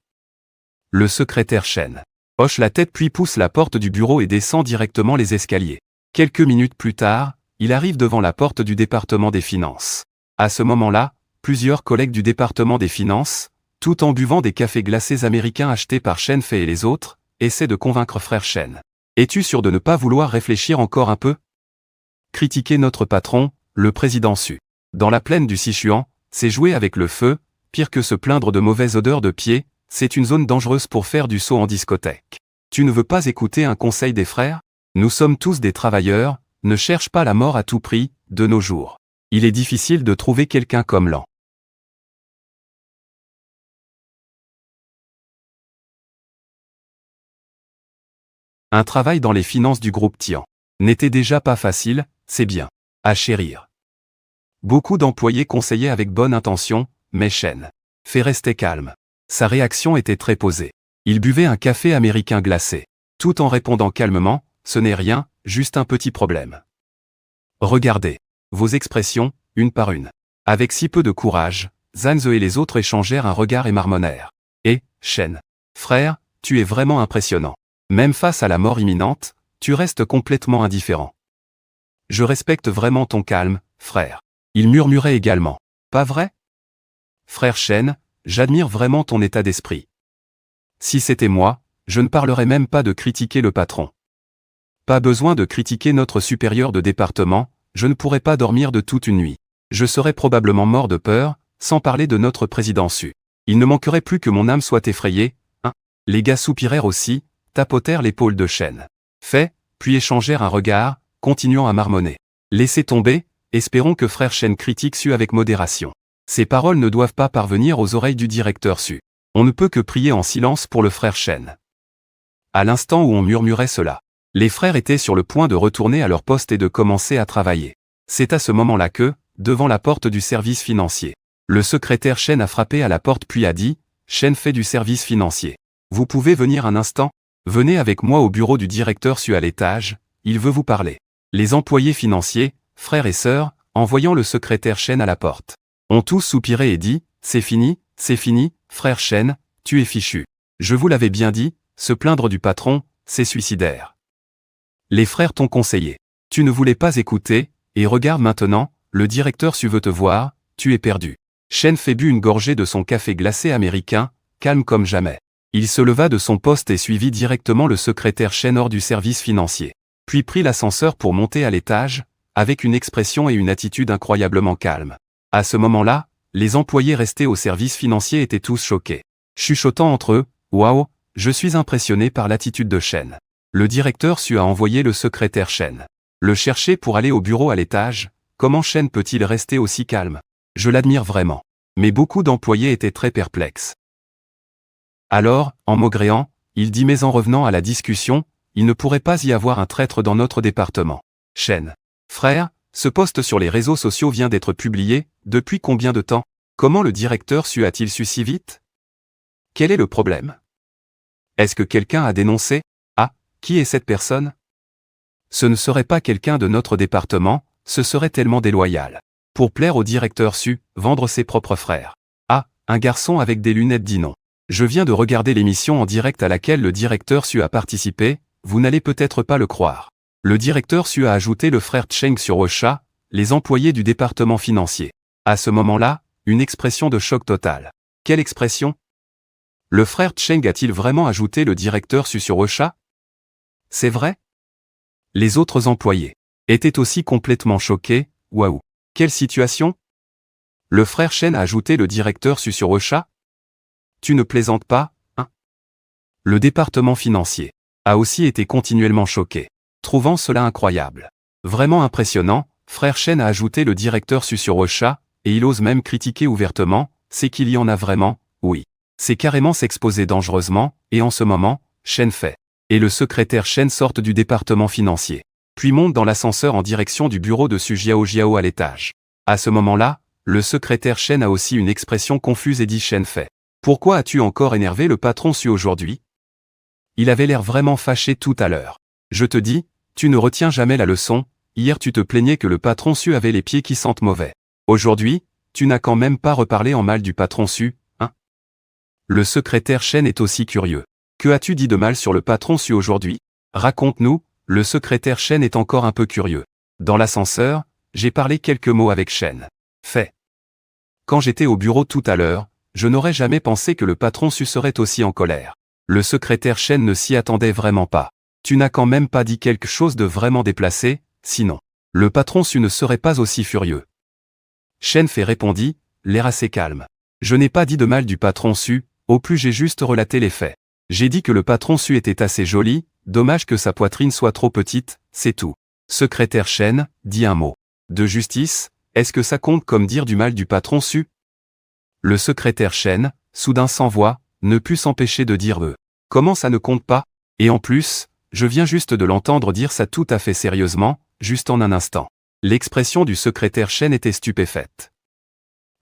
Le secrétaire Shen hoche la tête puis pousse la porte du bureau et descend directement les escaliers. Quelques minutes plus tard, il arrive devant la porte du département des finances. À ce moment-là, plusieurs collègues du département des finances, tout en buvant des cafés glacés américains achetés par Shen Fei et les autres, essaient de convaincre frère Shen. Es-tu sûr de ne pas vouloir réfléchir encore un peu? Critiquer notre patron, le président Su. Dans la plaine du Sichuan, c'est jouer avec le feu, pire que se plaindre de mauvaise odeur de pied, c'est une zone dangereuse pour faire du saut en discothèque. Tu ne veux pas écouter un conseil des frères? Nous sommes tous des travailleurs, ne cherche pas la mort à tout prix, de nos jours. Il est difficile de trouver quelqu'un comme Lan. Un travail dans les finances du groupe Tian n'était déjà pas facile, c'est bien à chérir. Beaucoup d'employés conseillaient avec bonne intention, mais Shen Fei restait calme. Sa réaction était très posée. Il buvait un café américain glacé, tout en répondant calmement, ce n'est rien, juste un petit problème. Regardez vos expressions, une par une. Avec si peu de courage, Zanze et les autres échangèrent un regard et marmonnèrent. Et, Shen, frère, tu es vraiment impressionnant. Même face à la mort imminente, tu restes complètement indifférent. Je respecte vraiment ton calme, frère. Il murmurait également. Pas vrai? Frère Shen, j'admire vraiment ton état d'esprit. Si c'était moi, je ne parlerais même pas de critiquer le patron. Pas besoin de critiquer notre supérieur de département, je ne pourrais pas dormir de toute une nuit. Je serais probablement mort de peur, sans parler de notre président Su. Il ne manquerait plus que mon âme soit effrayée, hein. Les gars soupirèrent aussi, tapotèrent l'épaule de Shen Fei, puis échangèrent un regard, continuant à marmonner. Laissez tomber, espérons que frère Shen critique Su avec modération. Ces paroles ne doivent pas parvenir aux oreilles du directeur Su. On ne peut que prier en silence pour le frère Shen. À l'instant où on murmurait cela, les frères étaient sur le point de retourner à leur poste et de commencer à travailler. C'est à ce moment-là que, devant la porte du service financier, le secrétaire Shen a frappé à la porte puis a dit, Shen Fei du service financier. Vous pouvez venir un instant? Venez avec moi au bureau du directeur Su à l'étage, il veut vous parler. Les employés financiers, frères et sœurs, en voyant le secrétaire Shen à la porte, ont tous soupiré et dit, c'est fini, frère Shen, tu es fichu. Je vous l'avais bien dit, se plaindre du patron, c'est suicidaire. Les frères t'ont conseillé. Tu ne voulais pas écouter, et regarde maintenant, le directeur Su veut te voir, tu es perdu. Shen Fei but une gorgée de son café glacé américain, calme comme jamais. Il se leva de son poste et suivit directement le secrétaire Shen hors du service financier. Puis prit l'ascenseur pour monter à l'étage, avec une expression et une attitude incroyablement calmes. À ce moment-là, les employés restés au service financier étaient tous choqués. Chuchotant entre eux, « Waouh, je suis impressionné par l'attitude de Shen. » Le directeur Su a envoyé le secrétaire Shen le chercher pour aller au bureau à l'étage. Comment Shen peut-il rester aussi calme? Je l'admire vraiment. Mais beaucoup d'employés étaient très perplexes. Alors, en maugréant, il dit mais en revenant à la discussion, il ne pourrait pas y avoir un traître dans notre département. Shen, frère, ce post sur les réseaux sociaux vient d'être publié, depuis combien de temps? Comment le directeur Su a-t-il su si vite? Quel est le problème? Est-ce que quelqu'un a dénoncé? Ah, qui est cette personne? Ce ne serait pas quelqu'un de notre département, ce serait tellement déloyal. Pour plaire au directeur Su, vendre ses propres frères. Ah, un garçon avec des lunettes dit non. Je viens de regarder l'émission en direct à laquelle le directeur Su a participé, vous n'allez peut-être pas le croire. Le directeur Su a ajouté le frère Cheng sur Ocha, les employés du département financier. À ce moment-là, une expression de choc total. Quelle expression? Le frère Cheng a-t-il vraiment ajouté le directeur Su sur Ocha? C'est vrai? Les autres employés étaient aussi complètement choqués, waouh. Quelle situation? Le frère Shen a ajouté le directeur Su sur Ocha? Tu ne plaisantes pas, hein? Le département financier a aussi été continuellement choqué, trouvant cela incroyable. Vraiment impressionnant, frère Shen a ajouté le directeur Su sur Ocha, et il ose même critiquer ouvertement, c'est qu'il y en a vraiment, oui. C'est carrément s'exposer dangereusement, et en ce moment, Shen Fei et le secrétaire Chen sortent du département financier. Puis montent dans l'ascenseur en direction du bureau de Su Jiao à l'étage. À ce moment-là, le secrétaire Chen a aussi une expression confuse et dit Chen Fei. Pourquoi as-tu encore énervé le patron Su aujourd'hui? Il avait l'air vraiment fâché tout à l'heure. Je te dis, tu ne retiens jamais la leçon, hier tu te plaignais que le patron Su avait les pieds qui sentent mauvais. Aujourd'hui, tu n'as quand même pas reparlé en mal du patron Su, hein? Le secrétaire Chen est aussi curieux. Que as-tu dit de mal sur le patron Su aujourd'hui? Raconte-nous, le secrétaire Chen est encore un peu curieux. Dans l'ascenseur, j'ai parlé quelques mots avec Chen Fei. Quand j'étais au bureau tout à l'heure, je n'aurais jamais pensé que le patron Su serait aussi en colère. Le secrétaire Chen ne s'y attendait vraiment pas. Tu n'as quand même pas dit quelque chose de vraiment déplacé, sinon, le patron Su ne serait pas aussi furieux. Chen Fei répondit, l'air assez calme. Je n'ai pas dit de mal du patron Su, au plus j'ai juste relaté les faits. J'ai dit que le patron Su était assez joli, dommage que sa poitrine soit trop petite, c'est tout. Secrétaire Chen, dit un mot. De justice, est-ce que ça compte comme dire du mal du patron Su? Le secrétaire Chen, soudain sans voix, ne put s'empêcher de dire Comment ça ne compte pas? Et en plus, je viens juste de l'entendre dire ça tout à fait sérieusement, juste en un instant. L'expression du secrétaire Chen était stupéfaite.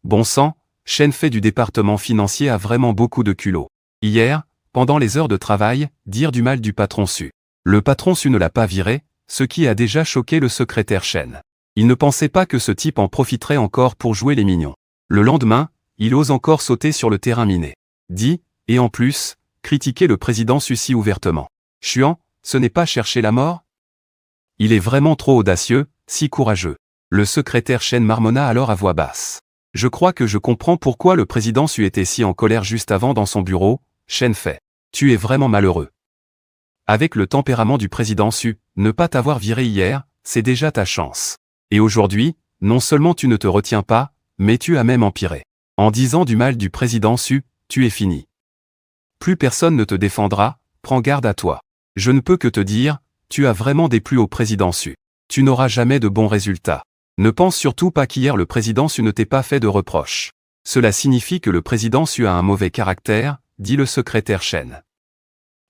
Bon sang, Chen Fei du département financier a vraiment beaucoup de culot. Hier, pendant les heures de travail, dire du mal du patron Su. Le patron Su ne l'a pas viré, ce qui a déjà choqué le secrétaire Chen. Il ne pensait pas que ce type en profiterait encore pour jouer les mignons. Le lendemain, il ose encore sauter sur le terrain miné. Dit, et en plus, critiquer le président Su si ouvertement. Chuan, ce n'est pas chercher la mort? Il est vraiment trop audacieux, si courageux. Le secrétaire Chen marmonna alors à voix basse. Je crois que je comprends pourquoi le président Su était si en colère juste avant dans son bureau, Chen Fei. Tu es vraiment malheureux. Avec le tempérament du président Su, ne pas t'avoir viré hier, c'est déjà ta chance. Et aujourd'hui, non seulement tu ne te retiens pas, mais tu as même empiré. En disant du mal du président Su, tu es fini. Plus personne ne te défendra, prends garde à toi. Je ne peux que te dire, tu as vraiment déplu au président Su. Tu n'auras jamais de bons résultats. Ne pense surtout pas qu'hier le président Su ne t'ait pas fait de reproches. Cela signifie que le président Su a un mauvais caractère, dit le secrétaire Chen.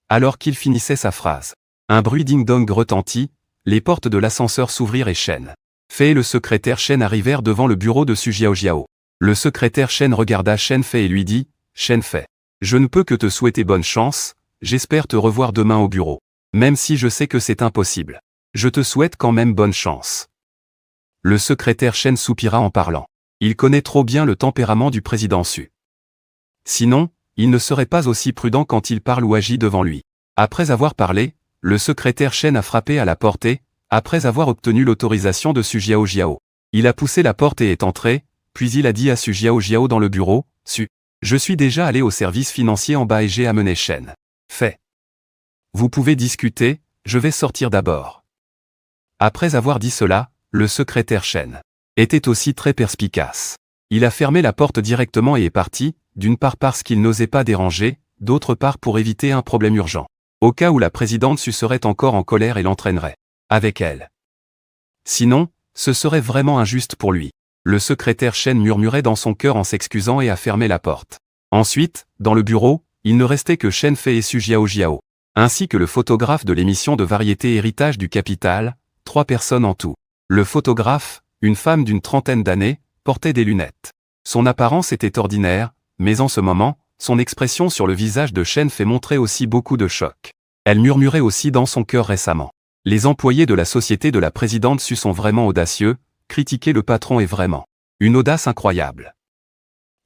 Alors qu'il finissait sa phrase, un bruit ding-dong retentit, les portes de l'ascenseur s'ouvrirent et Chen Fei et le secrétaire Chen arrivèrent devant le bureau de Su Jiao. Le secrétaire Chen regarda Chen Fei et lui dit, Chen Fei, je ne peux que te souhaiter bonne chance, j'espère te revoir demain au bureau. Même si je sais que c'est impossible. Je te souhaite quand même bonne chance. Le secrétaire Chen soupira en parlant. Il connaît trop bien le tempérament du président Su. Sinon, il ne serait pas aussi prudent quand il parle ou agit devant lui. Après avoir parlé, le secrétaire Chen a frappé à la porte et, après avoir obtenu l'autorisation de Su Jiao, il a poussé la porte et est entré, puis il a dit à Su Jiao dans le bureau, Su, je suis déjà allé au service financier en bas et j'ai amené Chen Fei. Vous pouvez discuter, je vais sortir d'abord. Après avoir dit cela, le secrétaire Chen était aussi très perspicace. Il a fermé la porte directement et est parti, d'une part parce qu'il n'osait pas déranger, d'autre part pour éviter un problème urgent. Au cas où la présidente Su serait encore en colère et l'entraînerait avec elle. Sinon, ce serait vraiment injuste pour lui. Le secrétaire Chen murmurait dans son cœur en s'excusant et a fermé la porte. Ensuite, dans le bureau, il ne restait que Chen Fei et Su Jiao, ainsi que le photographe de l'émission de variété Héritage du Capital, 3 personnes en tout. Le photographe, une femme d'une trentaine d'années, portait des lunettes. Son apparence était ordinaire, mais en ce moment, son expression sur le visage de Chen Fei montrait aussi beaucoup de choc. Elle murmurait aussi dans son cœur récemment. Les employés de la société de la présidente Su sont vraiment audacieux, critiquer le patron est vraiment une audace incroyable.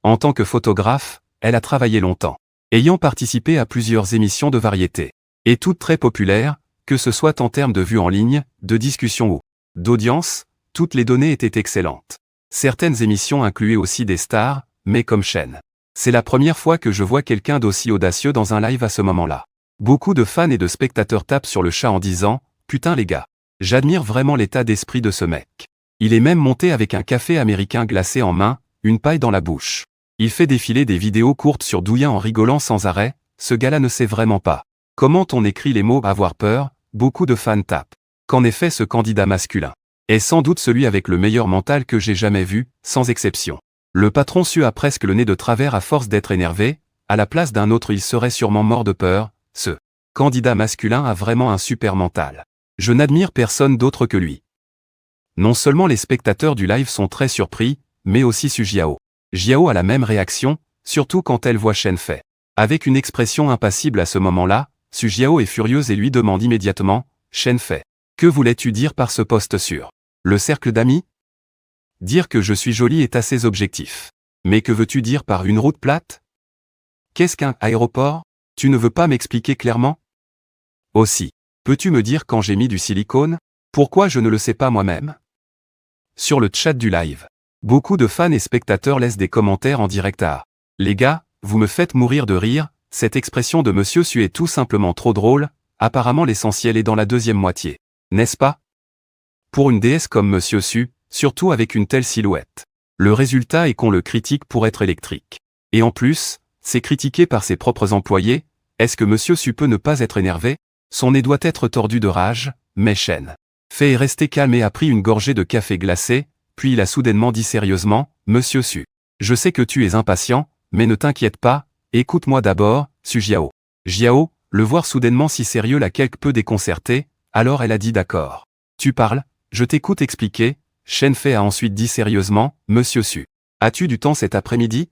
En tant que photographe, elle a travaillé longtemps, ayant participé à plusieurs émissions de variété, et toutes très populaires, que ce soit en termes de vues en ligne, de discussion ou d'audience, toutes les données étaient excellentes. Certaines émissions incluaient aussi des stars, mais comme Chen. C'est la première fois que je vois quelqu'un d'aussi audacieux dans un live à ce moment-là. Beaucoup de fans et de spectateurs tapent sur le chat en disant « Putain les gars, j'admire vraiment l'état d'esprit de ce mec. Il est même monté avec un café américain glacé en main, une paille dans la bouche. Il fait défiler des vidéos courtes sur Douyin en rigolant sans arrêt, ce gars-là ne sait vraiment pas comment on écrit les mots « avoir peur », beaucoup de fans tapent. Qu'en effet ce candidat masculin est sans doute celui avec le meilleur mental que j'ai jamais vu, sans exception. Le patron Su a presque le nez de travers à force d'être énervé, à la place d'un autre il serait sûrement mort de peur, ce candidat masculin a vraiment un super mental. Je n'admire personne d'autre que lui. Non seulement les spectateurs du live sont très surpris, mais aussi Su Jiao. Jiao a la même réaction, surtout quand elle voit Shen Fei. Avec une expression impassible à ce moment-là, Su Jiao est furieuse et lui demande immédiatement, Shen Fei, que voulais-tu dire par ce post sur le cercle d'amis? Dire que je suis jolie est assez objectif. Mais que veux-tu dire par une route plate? Qu'est-ce qu'un aéroport? Tu ne veux pas m'expliquer clairement? Aussi, peux-tu me dire quand j'ai mis du silicone? Pourquoi je ne le sais pas moi-même? Sur le chat du live, beaucoup de fans et spectateurs laissent des commentaires en direct à « Les gars, vous me faites mourir de rire, cette expression de Monsieur Su est tout simplement trop drôle, apparemment l'essentiel est dans la deuxième moitié. N'est-ce pas? Pour une déesse comme Monsieur Su, surtout avec une telle silhouette. Le résultat est qu'on le critique pour être électrique. Et en plus, c'est critiqué par ses propres employés. Est-ce que Monsieur Su peut ne pas être énervé? Son nez doit être tordu de rage, mais Shen Fei est resté calme et a pris une gorgée de café glacé, puis il a soudainement dit sérieusement, Monsieur Su. Je sais que tu es impatient, mais ne t'inquiète pas, écoute-moi d'abord, Su Jiao. Jiao, le voir soudainement si sérieux l'a quelque peu déconcerté, alors elle a dit d'accord. Tu parles, je t'écoute expliquer. Shen Fei a ensuite dit sérieusement, Monsieur Su. As-tu du temps cet après-midi?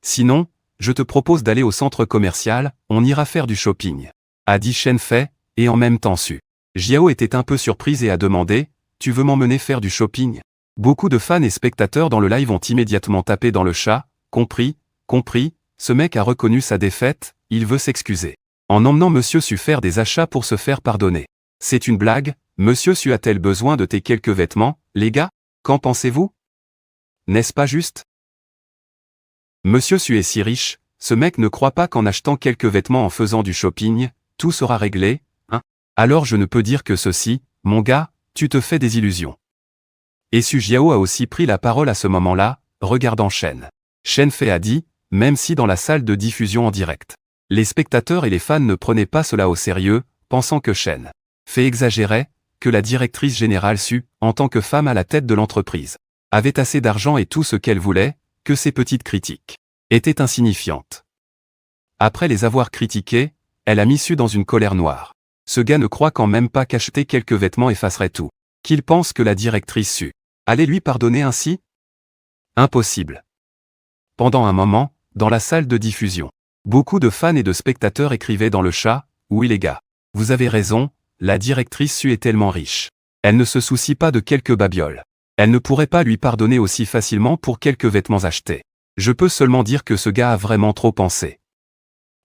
Sinon, je te propose d'aller au centre commercial, on ira faire du shopping. A dit Shen Fei, et en même temps Su Jiao était un peu surprise et a demandé, tu veux m'emmener faire du shopping? Beaucoup de fans et spectateurs dans le live ont immédiatement tapé dans le chat, compris, ce mec a reconnu sa défaite, il veut s'excuser. En emmenant Monsieur Su faire des achats pour se faire pardonner. C'est une blague, Monsieur Su a-t-elle besoin de tes quelques vêtements, les gars? Qu'en pensez-vous? N'est-ce pas juste? Monsieur Su est si riche, ce mec ne croit pas qu'en achetant quelques vêtements en faisant du shopping, tout sera réglé, hein? Alors je ne peux dire que ceci, mon gars, tu te fais des illusions. Et Su Jiao a aussi pris la parole à ce moment-là, regardant Shen Fei a dit, même si dans la salle de diffusion en direct, les spectateurs et les fans ne prenaient pas cela au sérieux, pensant que Shen Fei exagérait, que la directrice générale Su, en tant que femme à la tête de l'entreprise, avait assez d'argent et tout ce qu'elle voulait, que ces petites critiques étaient insignifiantes. Après les avoir critiquées, elle a mis Su dans une colère noire. Ce gars ne croit quand même pas qu'acheter quelques vêtements effacerait tout. Qu'il pense que la directrice Su allait lui pardonner ainsi? Impossible. Pendant un moment, dans la salle de diffusion, beaucoup de fans et de spectateurs écrivaient dans le chat, oui les gars, vous avez raison, la directrice Su est tellement riche. Elle ne se soucie pas de quelques babioles. Elle ne pourrait pas lui pardonner aussi facilement pour quelques vêtements achetés. Je peux seulement dire que ce gars a vraiment trop pensé.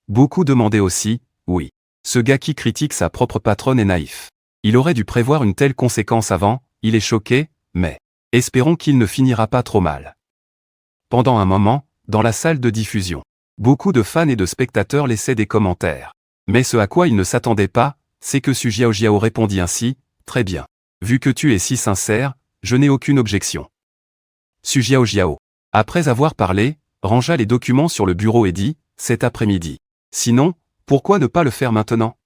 Beaucoup demandaient aussi, oui, ce gars qui critique sa propre patronne est naïf. Il aurait dû prévoir une telle conséquence avant, il est choqué, mais espérons qu'il ne finira pas trop mal. Pendant un moment, dans la salle de diffusion, beaucoup de fans et de spectateurs laissaient des commentaires. Mais ce à quoi ils ne s'attendaient pas, c'est que Su Jiao répondit ainsi, très bien. Vu que tu es si sincère, je n'ai aucune objection. Su Jiao, après avoir parlé, rangea les documents sur le bureau et dit, cet après-midi. Sinon, pourquoi ne pas le faire maintenant?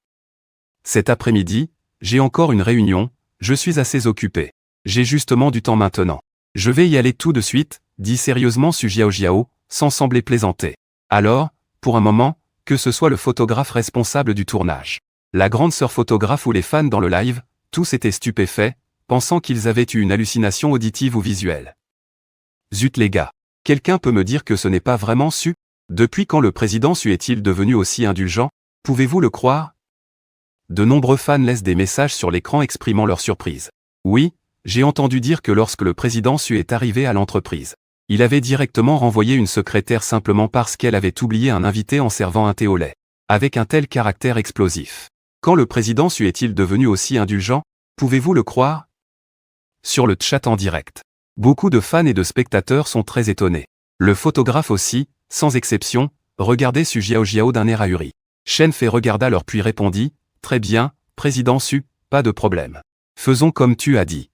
Cet après-midi, j'ai encore une réunion, je suis assez occupé. J'ai justement du temps maintenant. Je vais y aller tout de suite, dit sérieusement Su Jiao, sans sembler plaisanter. Alors, pour un moment, que ce soit le photographe responsable du tournage, la grande sœur photographe ou les fans dans le live, tous étaient stupéfaits, pensant qu'ils avaient eu une hallucination auditive ou visuelle. Zut les gars, quelqu'un peut me dire que ce n'est pas vraiment Su? Depuis quand le président Su est-il devenu aussi indulgent? Pouvez-vous le croire? De nombreux fans laissent des messages sur l'écran exprimant leur surprise. Oui, j'ai entendu dire que lorsque le président Su est arrivé à l'entreprise, il avait directement renvoyé une secrétaire simplement parce qu'elle avait oublié un invité en servant un thé au lait. Avec un tel caractère explosif. Quand le président Su est-il devenu aussi indulgent? Pouvez-vous le croire? Sur le chat en direct, beaucoup de fans et de spectateurs sont très étonnés. Le photographe aussi, sans exception, regardait Su Jiao d'un air ahuri. Shen Fei regarda leur puis répondit, très bien, président Su, pas de problème. Faisons comme tu as dit.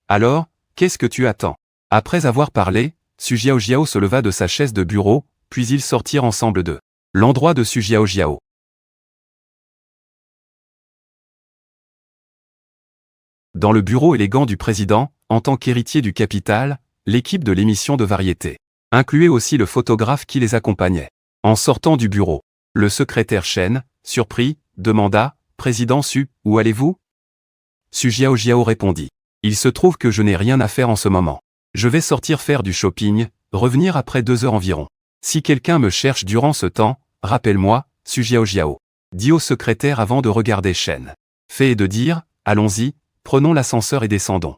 Alors, qu'est-ce que tu attends? Après avoir parlé, Su Jiao se leva de sa chaise de bureau, puis ils sortirent ensemble de l'endroit de Su Jiao. Dans le bureau élégant du président, en tant qu'héritier du capital, l'équipe de l'émission de variété incluait aussi le photographe qui les accompagnait. En sortant du bureau, le secrétaire Shen surpris, demanda, « Président Su, où allez-vous » Su Jiao répondit, « Il se trouve que je n'ai rien à faire en ce moment. Je vais sortir faire du shopping, revenir après 2 heures environ. Si quelqu'un me cherche durant ce temps, rappelle-moi, Su Jiao, dit au secrétaire avant de regarder Shen. Fait et de dire, allons-y, prenons l'ascenseur et descendons.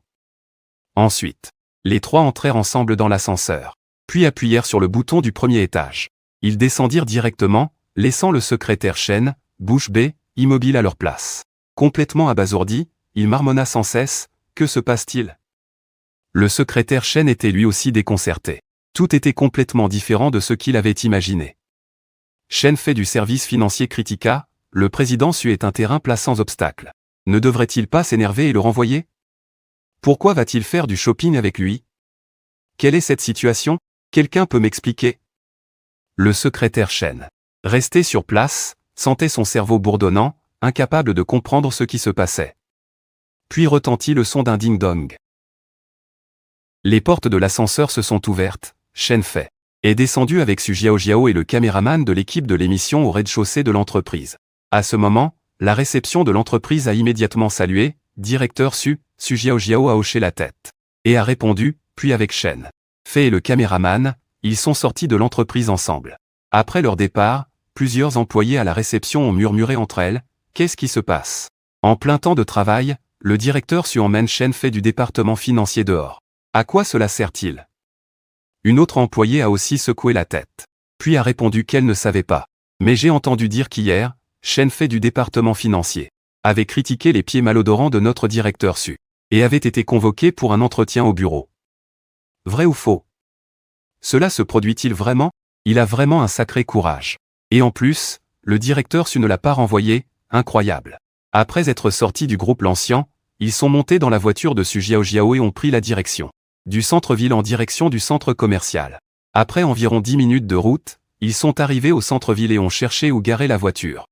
Ensuite, les trois entrèrent ensemble dans l'ascenseur, puis appuyèrent sur le bouton du premier étage. Ils descendirent directement, laissant le secrétaire Shen, bouche bée, immobile à leur place. Complètement abasourdi, il marmonna sans cesse, que se passe-t-il ? Le secrétaire Shen était lui aussi déconcerté. Tout était complètement différent de ce qu'il avait imaginé. Shen fait du service financier critiqua, le président Su est un terrain plat sans obstacle. Ne devrait-il pas s'énerver et le renvoyer ? Pourquoi va-t-il faire du shopping avec lui ? Quelle est cette situation ? Quelqu'un peut m'expliquer ? Le secrétaire Shen, resté sur place, sentait son cerveau bourdonnant, incapable de comprendre ce qui se passait. Puis retentit le son d'un ding-dong. Les portes de l'ascenseur se sont ouvertes, Shen Fei est descendu avec Su Jiao et le caméraman de l'équipe de l'émission au rez-de-chaussée de l'entreprise. À ce moment, la réception de l'entreprise a immédiatement salué, directeur Su Jiao a hoché la tête. Et a répondu, puis avec Shen Fei et le caméraman, ils sont sortis de l'entreprise ensemble. Après leur départ, plusieurs employés à la réception ont murmuré entre elles, qu'est-ce qui se passe ? En plein temps de travail, le directeur Su emmène Shen Fei du département financier dehors. À quoi cela sert-il ? Une autre employée a aussi secoué la tête, puis a répondu qu'elle ne savait pas. Mais j'ai entendu dire qu'hier, Shen Fei du département financier avait critiqué les pieds malodorants de notre directeur Su, et avait été convoqué pour un entretien au bureau. Vrai ou faux ? Cela se produit-il vraiment ? Il a vraiment un sacré courage. Et en plus, le directeur Su ne l'a pas renvoyé, incroyable. Après être sortis du groupe Lancian, ils sont montés dans la voiture de Su Jiao et ont pris la direction du centre-ville en direction du centre commercial. Après environ 10 minutes de route, ils sont arrivés au centre-ville et ont cherché où garer la voiture.